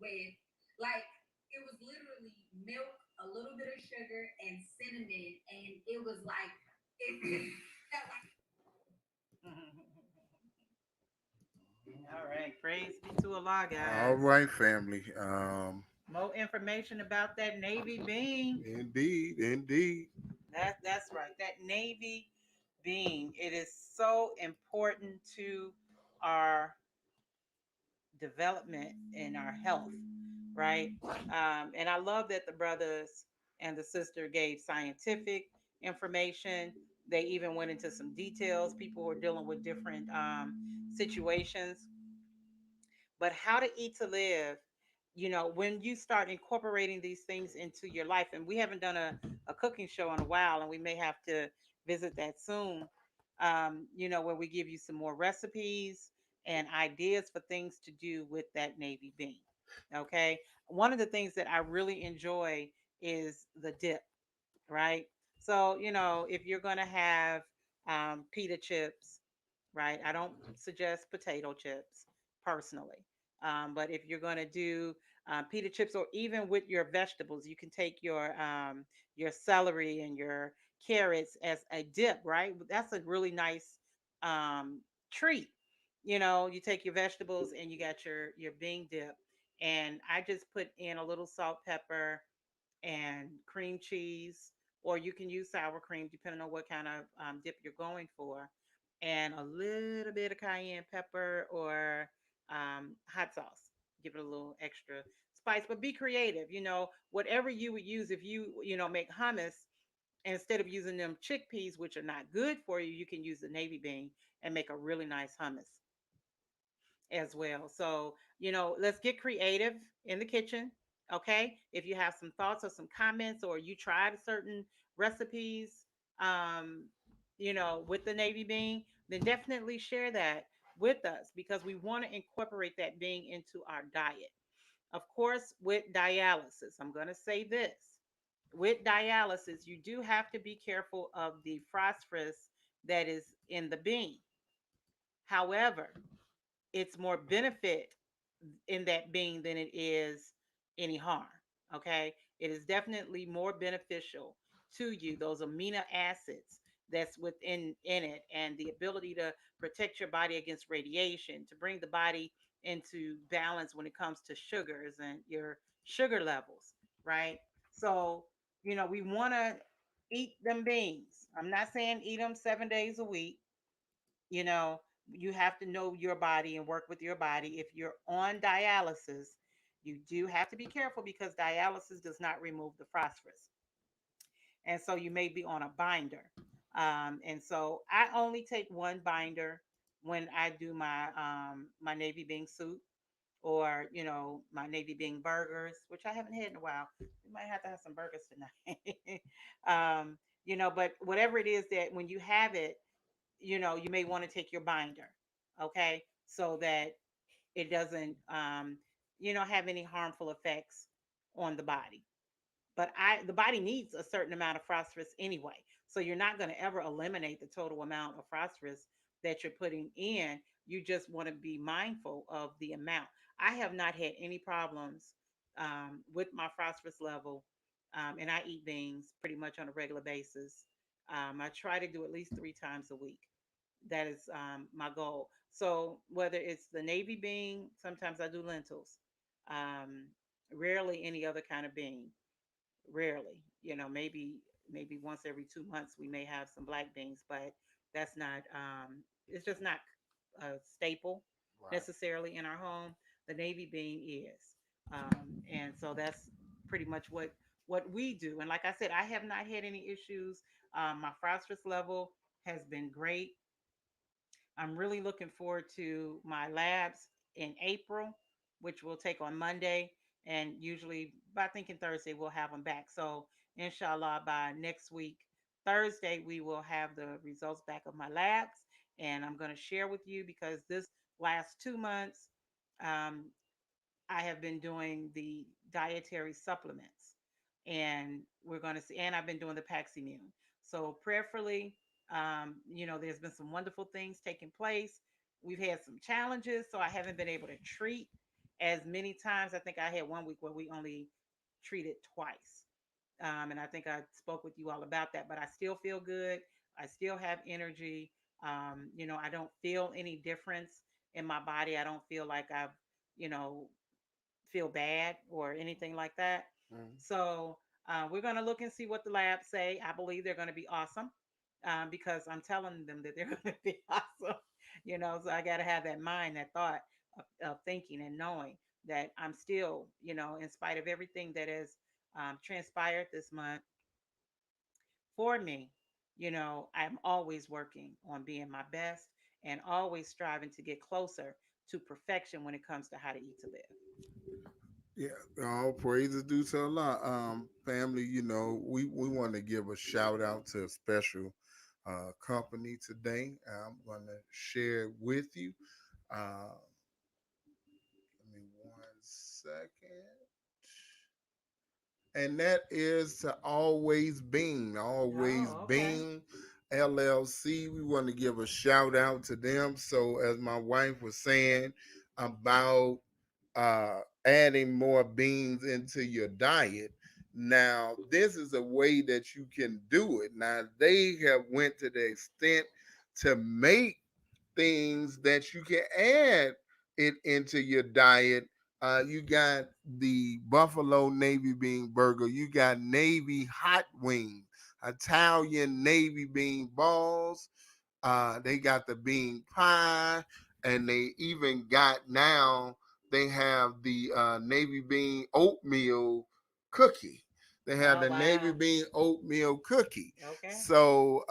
with like it was literally milk, a little bit of sugar, and cinnamon, and it was like it felt like All right, praise be to Allah, guys. All right, family. More information about that Navy bean. Indeed, indeed. That's right. That Navy bean. It is so important to our development and our health, right? And I love that the brothers and the sister gave scientific information. They even went into some details. People were dealing with different situations, but how to eat to live, when you start incorporating these things into your life, and we haven't done a cooking show in a while, and we may have to visit that soon, where we give you some more recipes and ideas for things to do with that navy bean. Okay. One of the things that I really enjoy is the dip, right? So, if you're going to have pita chips, right? I don't suggest potato chips personally. But if you're going to do pita chips, or even with your vegetables, you can take your celery and your carrots as a dip, right? That's a really nice um, treat. You take your vegetables and you got your bean dip, and I just put in a little salt, pepper, and cream cheese, or you can use sour cream depending on what kind of dip you're going for, and a little bit of cayenne pepper or hot sauce. Give it a little extra spice, but be creative. Whatever you would use if you make hummus. Instead of using them chickpeas, which are not good for you, you can use the navy bean and make a really nice hummus as well. So, let's get creative in the kitchen. Okay. If you have some thoughts or some comments, or you tried certain recipes, um, with the navy bean, then definitely share that with us, because we want to incorporate that bean into our diet. Of course, with dialysis, I'm going to say this, with dialysis, you do have to be careful of the phosphorus that is in the bean. However, it's more benefit in that being than it is any harm. Okay. It is definitely more beneficial to you, those amino acids that's within in it, and the ability to protect your body against radiation, to bring the body into balance when it comes to sugars and your sugar levels, right? So, we want to eat them beans. I'm not saying eat them 7 days a week. You know, you have to know your body and work with your body. If you're on dialysis, you do have to be careful because dialysis does not remove the phosphorus. And so you may be on a binder. And so I only take one binder when I do my navy bean soup, or my navy bean burgers, which I haven't had in a while. We might have to have some burgers tonight. But whatever it is, that when you have it, you may want to take your binder, okay, so that it doesn't have any harmful effects on the body. But the body needs a certain amount of phosphorus anyway, so you're not going to ever eliminate the total amount of phosphorus that you're putting in. You just want to be mindful of the amount. I have not had any problems with my phosphorus level, and I eat beans pretty much on a regular basis. I try to do at least 3 times a week. That is my goal. So whether it's the navy bean, sometimes I do lentils, um, rarely any other kind of bean. Rarely, maybe once every 2 months we may have some black beans, but that's not. It's just not a staple Right. necessarily in our home. The navy bean is, and so that's pretty much what we do. And like I said, I have not had any issues. My phosphorus level has been great. I'm really looking forward to my labs in April, which we'll take on Monday. And usually by thinking Thursday, we'll have them back. So, inshallah, by next week, Thursday, we will have the results back of my labs. And I'm going to share with you because this last 2 months, um, I have been doing the dietary supplements, and we're going to see, and I've been doing the Paximune. So prayerfully, there's been some wonderful things taking place. We've had some challenges, so I haven't been able to treat as many times. I think I had one week where we only treated twice. And I think I spoke with you all about that, but I still feel good. I still have energy. I don't feel any difference in my body. I don't feel like I've, you know, feel bad or anything like that. Mhm. So we're going to look and see what the labs say. I believe they're going to be awesome, because I'm telling them that they're going to be awesome. So I got to have that mind, that thought of thinking and knowing that I'm still, in spite of everything that has transpired this month for me, I'm always working on being my best and always striving to get closer to perfection when it comes to how to eat to live. Yeah, all praises due to Allah. Family, we want to give a shout out to a special company today. I'm going to share it with you. Give me 1 second. And that is to Always Bean. Always Oh, okay. Bean LLC. We want to give a shout out to them. So, as my wife was saying about adding more beans into your diet, now this is a way that you can do it. Now they have went to the extent to make things that you can add it into your diet. You got the Buffalo Navy Bean Burger. You got Navy Hot Wings, Italian Navy Bean Balls. They got the bean pie, and they even got now they have the navy bean oatmeal cookie. They have Oh, the navy wow. bean oatmeal cookie. Okay. So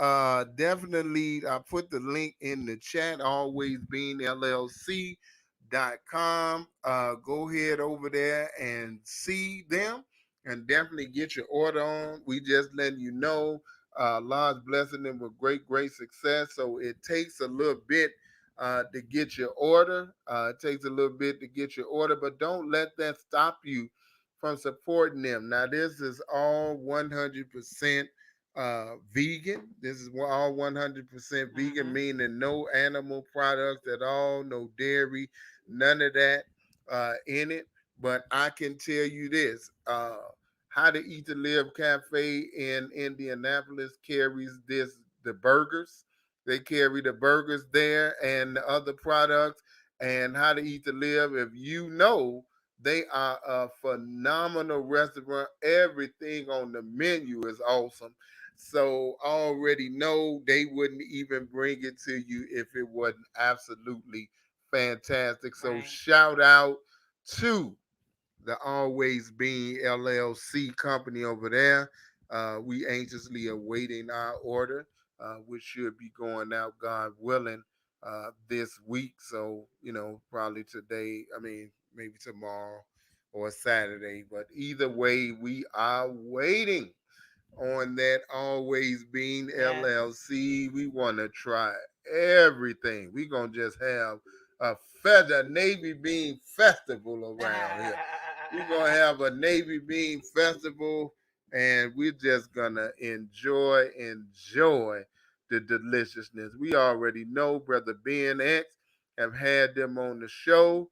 definitely, I put the link in the chat. Always Bean LLC.com. Go ahead over there and see them, and definitely get your order on. We just letting you know Lord's blessing them with great, great success. So it takes a little bit to get your order. It takes a little bit to get your order, but don't let that stop you from supporting them. Now, this is all 100% vegan. This is all 100% vegan, Mm-hmm. meaning no animal products at all, no dairy, none of that in it. But I can tell you this. How to Eat to Live Cafe in Indianapolis carries the burgers. They carry the burgers there and the other products. and How to Eat to Live. If you know, they are a phenomenal restaurant. Everything on the menu is awesome. So I already know they wouldn't even bring it to you if it wasn't absolutely fantastic. So Right. shout out to the Always Being LLC company over there. We anxiously awaiting our order, which should be going out, God willing, this week. So, probably today, I mean, maybe tomorrow or Saturday. But either way, we are waiting on that Always Being Yes. LLC. We want to try everything. We're going to just have a feather Navy Bean festival around here. We're going to have a Navy Bean festival, and we're just going to enjoy the deliciousness. We already know Brother Ben X have had them on the show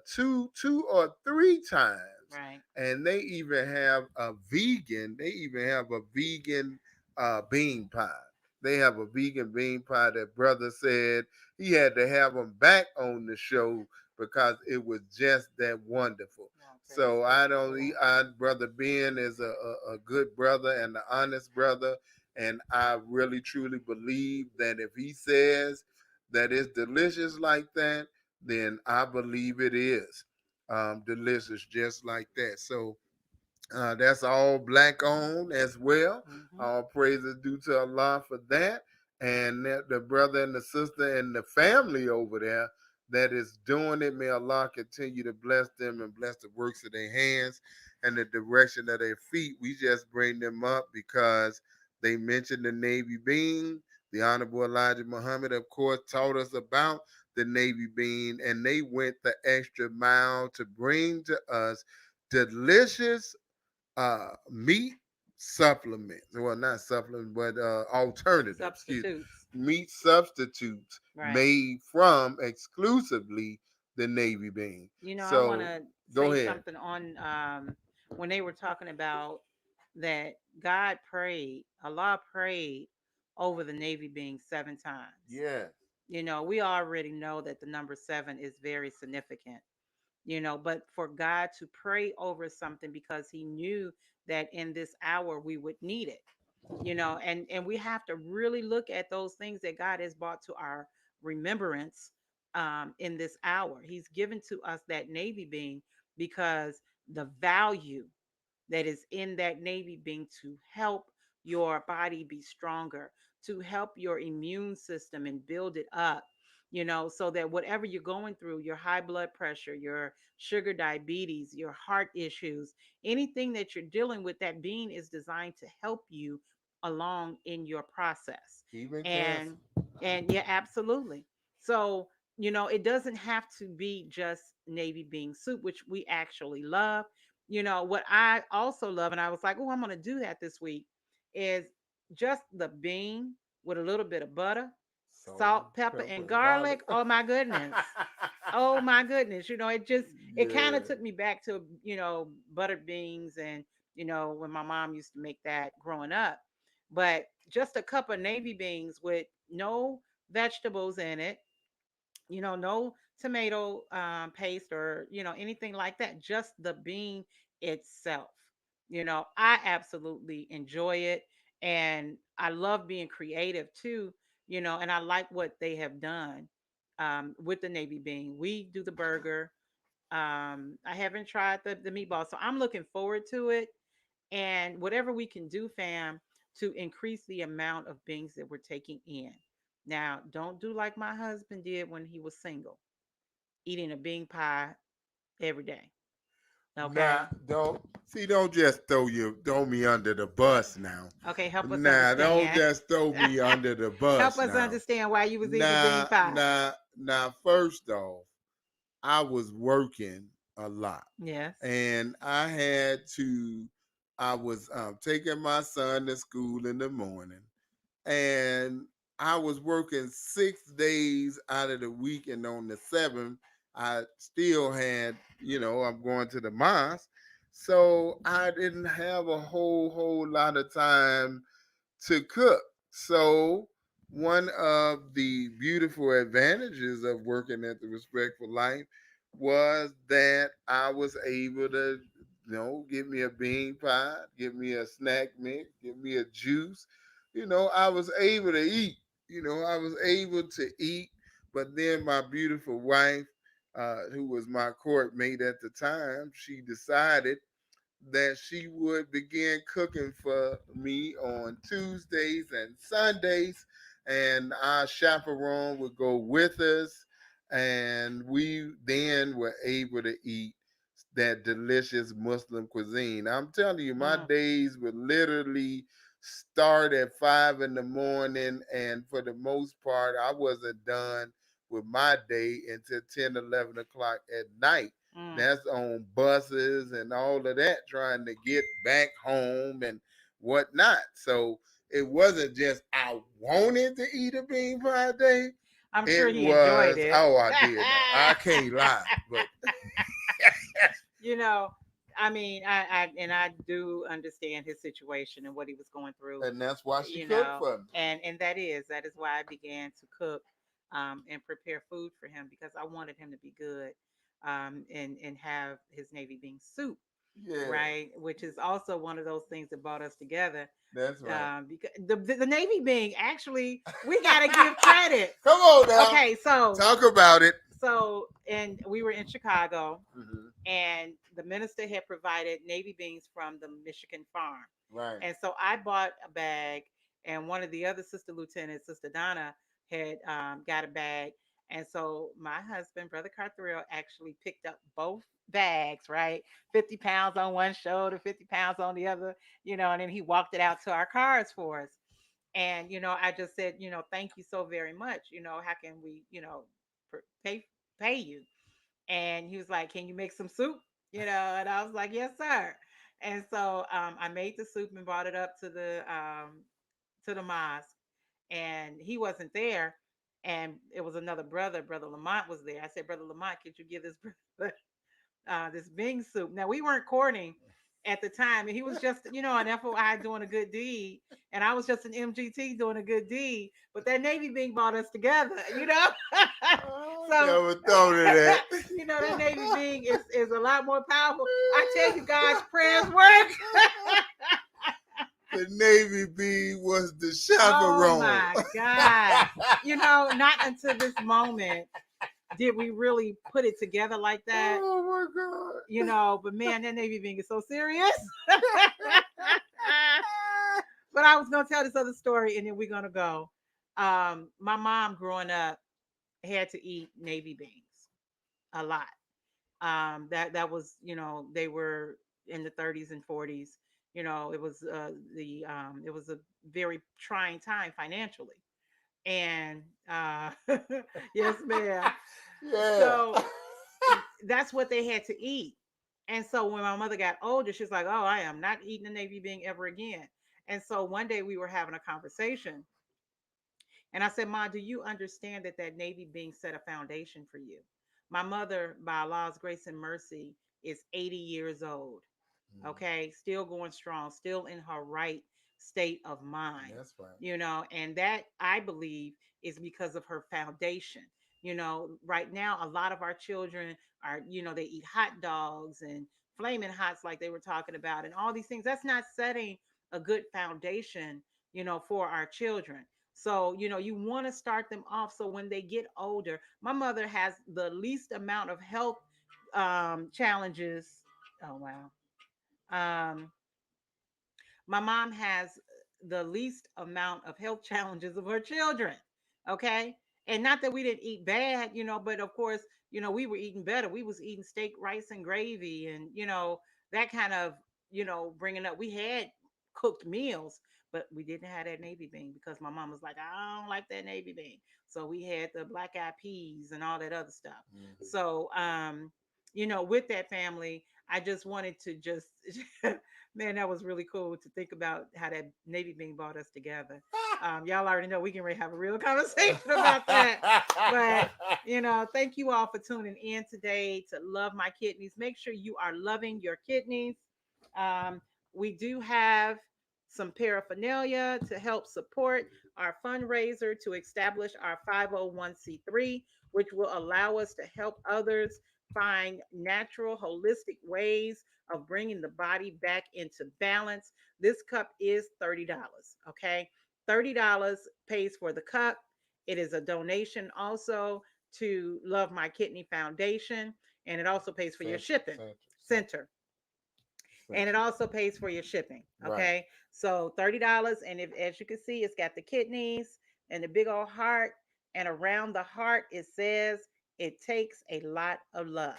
two or three times, Right. and they even have a vegan bean pie. They have a vegan bean pie that brother said he had to have them back on the show because it was just that wonderful. Oh, praise So God. I don't. Brother Ben is a good brother and an honest brother, and I really truly believe that if he says that it's delicious like that, then I believe it is delicious just like that. So that's all black owned as well. Mhm. All praises due to Allah for that. And the brother and the sister and the family over there that is doing it, may Allah continue to bless them and bless the works of their hands and the direction of their feet. We just bring them up because they mentioned the Navy bean. The Honorable Elijah Muhammad, of course, taught us about the Navy bean, and they went the extra mile to bring to us delicious meat supplements. Well, not supplements, but alternatives. Excuse me. Substitutes. Meat substitutes Right. made from exclusively the Navy bean. I want So to go say ahead. something on when they were talking about that Allah prayed over the Navy being 7 times. Yes. We already know that the number 7 is very significant. But for God to pray over something because he knew that in this hour we would need it. And we have to really look at those things that God has brought to our remembrance in this hour. He's given to us that Navy being because the value that is in that Navy being to help your body be stronger, to help your immune system and build it up, so that whatever you're going through, your high blood pressure, your sugar diabetes, your heart issues, anything that you're dealing with, that bean is designed to help you along in your process. Even cancer. And yeah, absolutely. So, it doesn't have to be just Navy bean soup, which we actually love. What I also love, and I was like, oh, I'm going to do that this week, is just the bean with a little bit of butter, salt, pepper, and garlic. Oh my goodness. Oh my goodness. It kind Yeah. of took me back to, buttered beans and, when my mom used to make that growing up. But just a cup of navy beans with no vegetables in it, no tomato paste or anything like that, just the bean itself. I absolutely enjoy it, and I love being creative too. And I like what they have done with the navy bean. We do the burger. I haven't tried the meatball, so I'm looking forward to it. And whatever we can do, fam, to increase the amount of beans that we're taking in. Now, don't do like my husband did when he was single, eating a bean pie every day. Okay. Nah, don't just throw me under the bus now. Okay, help us Nah, don't understand. just throw me under the Help bus us now. understand why you was eating bean Nah, pie. nah, nah. First off, I was working a lot, Yes. and I was taking my son to school in the morning, and I was working 6 days out of the week, and on the seventh, I still had, I'm going to the mosque, so I didn't have a whole lot of time to cook. So one of the beautiful advantages of working at the Respectful Life was that I was able to, give me a bean pie, give me a snack mix, give me a juice. I was able to eat. I was able to eat. But then my beautiful wife, who was my court mate at the time, she decided that she would begin cooking for me on Tuesdays and Sundays, and our chaperone would go with us, and we then were able to eat that delicious Muslim cuisine. I'm telling you, my Mm. days would literally start at 5 in the morning, and for the most part, I wasn't done with my day until 10, 11 o'clock at night. Mm. That's on buses and all of that, trying to get back home and whatnot. So it wasn't just I wanted to eat a bean pie a day. I'm sure It he enjoyed was, it. oh, I did. I can't lie, but You know, I mean, I do understand his situation and what he was going through. and that's why she You cooked know, for me. and that is why I began to cook, and prepare food for him because I wanted him to be good, and have his navy bean soup, Yeah, right? Which is also one of those things that brought us together. that's right. Because the navy bean, actually, we gotta give credit. Come on now, Okay, so talk about it. and we were in Chicago, Mhm. and the minister had provided navy beans from the Michigan farm. Right. And so I bought a bag, and one of the other sister lieutenants, Sister Donna, had got a bag. And so my husband, Brother Carthrill, actually picked up both bags, right? 50 pounds on one shoulder, 50 pounds on the other, and then he walked it out to our cars for us. And, I just said, thank you so very much. How can we, pay you? And he was like, "Can you make some soup?" And I was like, "Yes, sir." And so I made the soup and brought it up to the mosque, and he wasn't there, and it was another brother. Brother Lamont was there. I said, "Brother Lamont, could you give this brother this Bing soup?" Now we weren't courting at the time, and he was just, an FOI doing a good deed, and I was just an MGT doing a good deed. But that Navy Bing brought us together. Oh, So never thought of that. that Navy Bing is a lot more powerful. I tell you, God's prayers work. The Navy bean was the Oh chaperone. my God. Not until this moment did we really put it together like that. Oh my God. But man, that Navy Bing is so serious. But I was gonna tell this other story, and then we're gonna go. My mom growing up had to eat Navy beans a lot. That was, they were in the 30s and 40s. It was it was a very trying time financially, and yes, ma'am. Yeah. So that's what they had to eat. And so when my mother got older, she's like, "Oh, I am not eating a Navy bean ever again." And so one day we were having a conversation, and I said, "Ma, do you understand that that Navy being set a foundation for you?" My mother, by Allah's grace and mercy, is 80 years old. Mm, Okay, still going strong, still in her right state of mind. that's right. And that I believe is because of her foundation. Right now, a lot of our children are, they eat hot dogs and flaming hots, like they were talking about, and all these things. That's not setting a good foundation, for our children. So, you want to start them off so when they get older, my mother has the least amount of health challenges. Oh, wow. Um, my mom has the least amount of health challenges of her children. Okay. And not that we didn't eat bad, but of course, we were eating better. We was eating steak, rice, and gravy, and, that kind of, bringing up. We had cooked meals, but we didn't have that Navy bean because my mom was like, "I don't like that Navy bean." So we had the black eyed peas and all that other stuff. Mhm. So, with that family, I just wanted to just man, that was really cool to think about how that Navy bean brought us together. Y'all already know we can really have a real conversation about that. But thank you all for tuning in today to Love My Kidneys. Make sure you are loving your kidneys. Um, we do have some paraphernalia to help support our fundraiser to establish our 501c3, which will allow us to help others find natural, holistic ways of bringing the body back into balance. This cup is $30. Okay. $30 pays for the cup. It is a donation also to Love My Kidney Foundation, and it also pays for your shipping center. And it also pays for your shipping. Okay. Right. So $30. And if, as you can see, it's got the kidneys and the big old heart. And around the heart, it says, it takes a lot of love.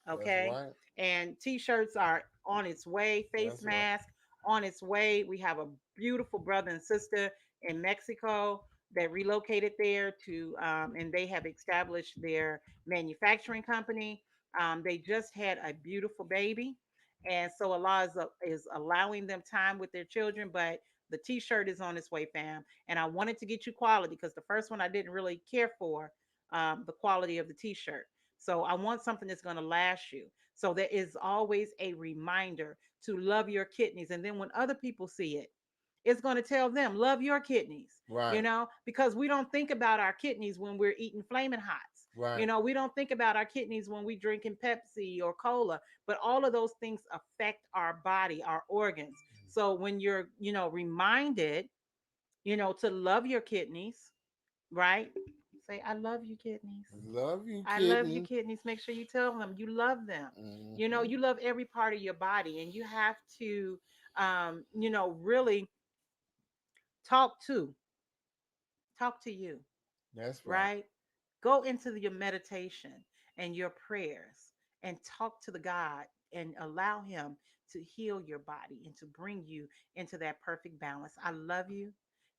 Okay. Right. And t-shirts are on its way, face mask on its way. We have a beautiful brother and sister in Mexico that relocated there to, and they have established their manufacturing company. They just had a beautiful baby, and so Allah is allowing them time with their children. But the t-shirt is on its way, fam. And I wanted to get you quality because the first one I didn't really care for the quality of the t-shirt. So I want something that's going to last you. So there is always a reminder to love your kidneys. And then when other people see it, it's going to tell them, love your kidneys. Right. You know, because we don't think about our kidneys when we're eating Flaming Hots. Right. You know, we don't think about our kidneys when we drinking Pepsi or cola, but all of those things affect our body, our organs. So when you're, reminded, to love your kidneys, right? Say, I love you, kidneys. Love you, I love you, kidneys. Make sure you tell them you love them. Mm-hmm. You love every part of your body, and you have to, really talk to you. That's right. Go into your meditation and your prayers and talk to the God and allow him to heal your body and to bring you into that perfect balance. I love you.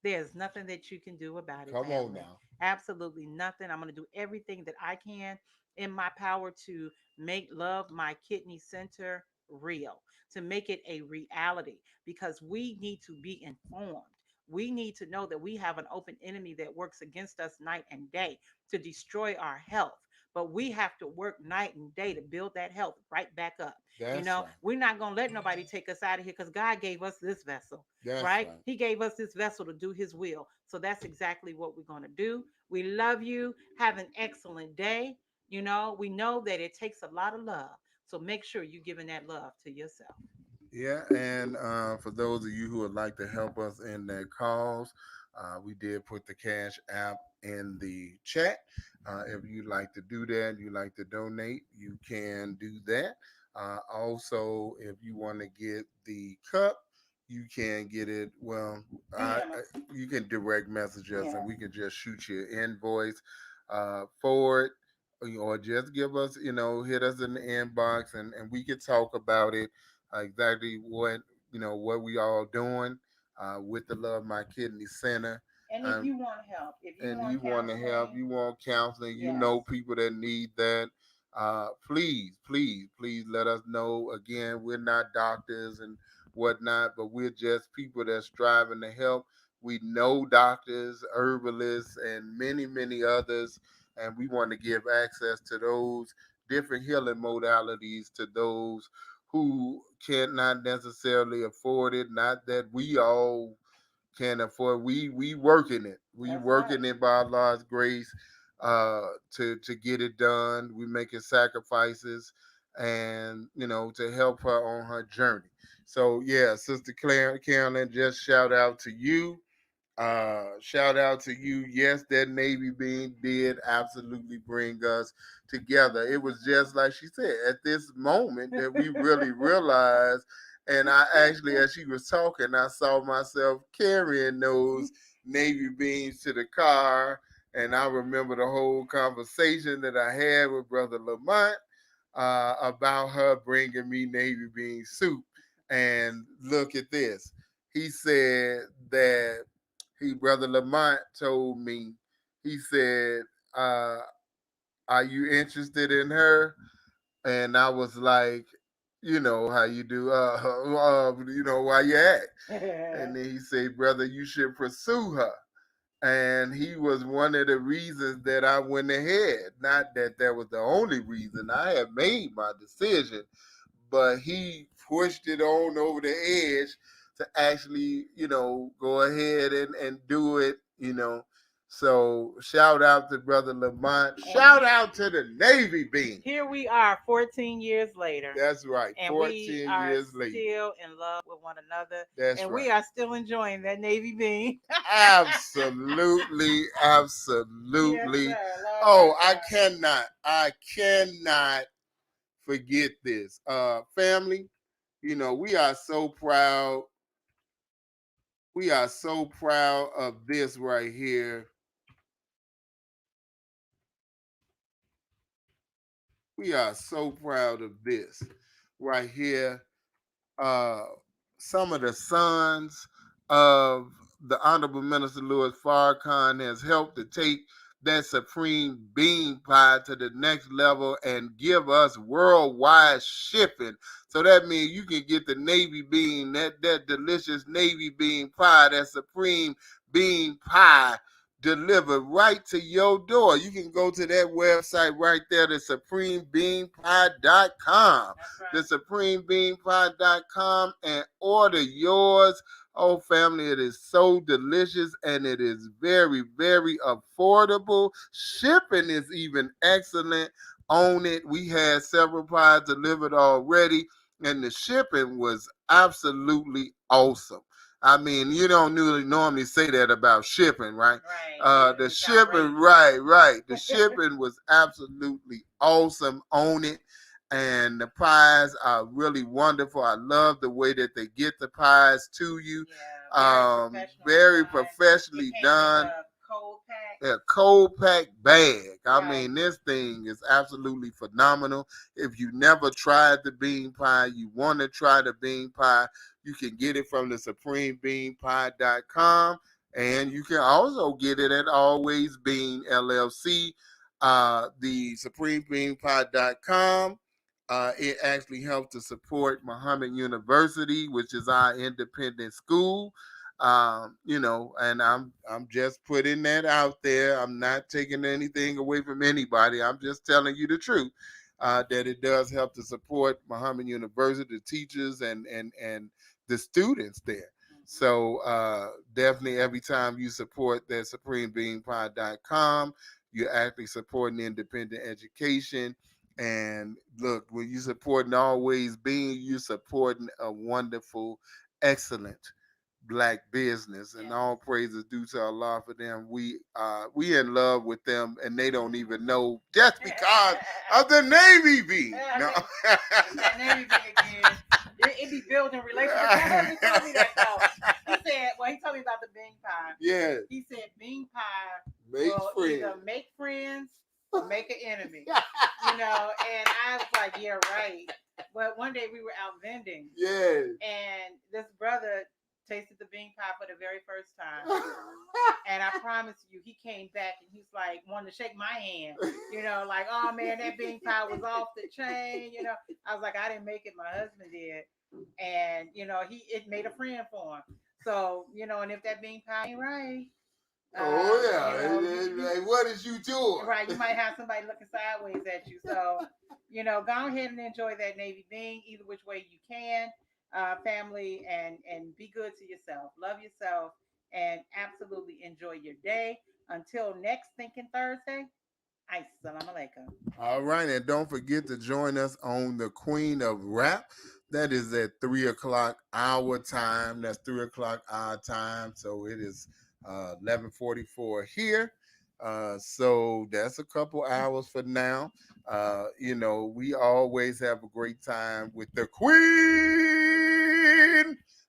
There's nothing that you can do about it. Come on now. Absolutely nothing. I'm going to do everything that I can in my power to make Love My Kidney Center real, to make it a reality, because we need to be informed. We need to know that we have an open enemy that works against us night and day to destroy our health. But we have to work night and day to build that health right back up. That's right. We're not going to let nobody take us out of here because God gave us this vessel. That's right? He gave us this vessel to do his will. So that's exactly what we're going to do. We love you. Have an excellent day. We know that it takes a lot of love. So make sure you're giving that love to yourself. Yeah, and for those of you who would like to help us in that cause, we did put the Cash App in the chat. If you'd like to do that, you like to donate, you can do that. Also, if you want to get the cup, you can get it. Well, you can direct message us, and we can just shoot you an invoice for it, or just give us, hit us in the inbox, and we can talk about it. Exactly what we all doing with the Love My Kidney Center. And if you want help, you want to help, you want counseling, people that need that, please let us know. Again, we're not doctors and whatnot, but we're just people that's striving to help. We know doctors, herbalists, and many others, and we want to give access to those different healing modalities to those who cannot necessarily afford it. Not that we all can afford. We working it. We That's working right. it by Allah's grace to get it done. We making sacrifices and to help her on her journey. So yeah, Sister Carolyn, just shout out to you. Shout out to you. Yes, that Navy bean did absolutely bring us together. It was just like she said, at this moment that we really realized. And I actually, as she was talking, I saw myself carrying those Navy beans to the car. And I remember the whole conversation that I had with Brother Lamont about her bringing me Navy bean soup. And look at this. He said that Brother Lamont told me, he said, are you interested in her? And I was like, you know how you do, why you at? And then he said, brother, you should pursue her. And he was one of the reasons that I went ahead. Not that that was the only reason. I had made my decision, but he pushed it on over the edge to actually, go ahead and do it, So shout out to Brother Lamont. Shout out to the Navy Bean. Here we are 14 years later. That's right. And 14 we are years later. still in love with one another. That's and right. we are still enjoying that Navy Bean. Absolutely. Absolutely. Yes, sir. Lord Oh, my I cannot forget this. Family, we are so proud. We are so proud of this right here. We are so proud of this right here. Some of the sons of the Honorable Minister Louis Farrakhan has helped to take that supreme bean pie to the next level and give us worldwide shipping. So that means you can get the Navy bean, that delicious Navy bean pie, that supreme bean pie delivered right to your door. You can go to that website right there, the supremebeanpie.com. Right. The supremebeanpie.com and order yours. Oh, family, it is so delicious and it is very, very affordable. Shipping is even excellent on it. We had several pies delivered already, and the shipping was absolutely awesome. I mean, you don't normally say that about shipping, right? Right. The shipping, right. The shipping was absolutely awesome on it. And the pies are really wonderful. I love the way that they get the pies to you. Yeah, very professionally done. A cold pack bag. I mean, this thing is absolutely phenomenal. If you never tried the bean pie, you want to try the bean pie, you can get it from the supremebeanpie.com, and you can also get it at Always Bean LLC. The supremebeanpie.com. It actually helps to support Muhammad University, which is our independent school. And I'm just putting that out there. I'm not taking anything away from anybody. I'm just telling you the truth. That it does help to support Muhammad University, the teachers and the students there. So definitely every time you support that supremebeanpie.com, you're actually supporting independent education. And look, when you supporting Always Being, you supporting a wonderful, excellent Black business, and all praises due to Allah for them. We in love with them, and they don't even know just because of the Navy Bean. No. That Navy Bean again. It be building relationships. My husband told me that though. He said, he told me about the bean pie. Yeah. He said bean pie will either make friends or make an enemy. And I was like, yeah, right. But one day we were out vending. Yeah. And this brother tasted the bean pie for the very first time. And I promise you, he came back and he's like, wanted to shake my hand. Like, oh man, that bean pie was off the chain. I was like, I didn't make it, my husband did. And it made a friend for him. So, and if that bean pie ain't right. What is you doing? Right, you might have somebody looking sideways at you. So, go ahead and enjoy that Navy Bean either which way you can. Family, and be good to yourself. Love yourself and absolutely enjoy your day. Until next Thinking Thursday, Assalamu alaikum. All right, and don't forget to join us on the Queen of Rap. That is at 3:00 our time. That's 3:00 our time. So it is 11:44 here. So that's a couple hours for now. We always have a great time with the Queen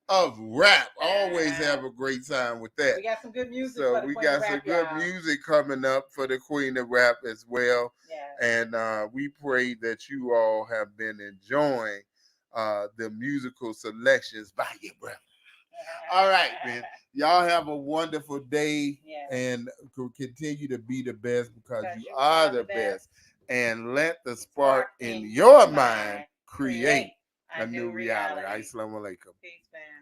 of Rap. Always have a great time with that. We got some good music. So we got some good music coming up for the Queen of Rap as well. Yes. And we pray that you all have been enjoying the musical selections by your brother. All right, man. Y'all have a wonderful day and continue to be the best because you are the best. And let the spark in your mind create a new reality. Assalamu alaikum. Peace, man.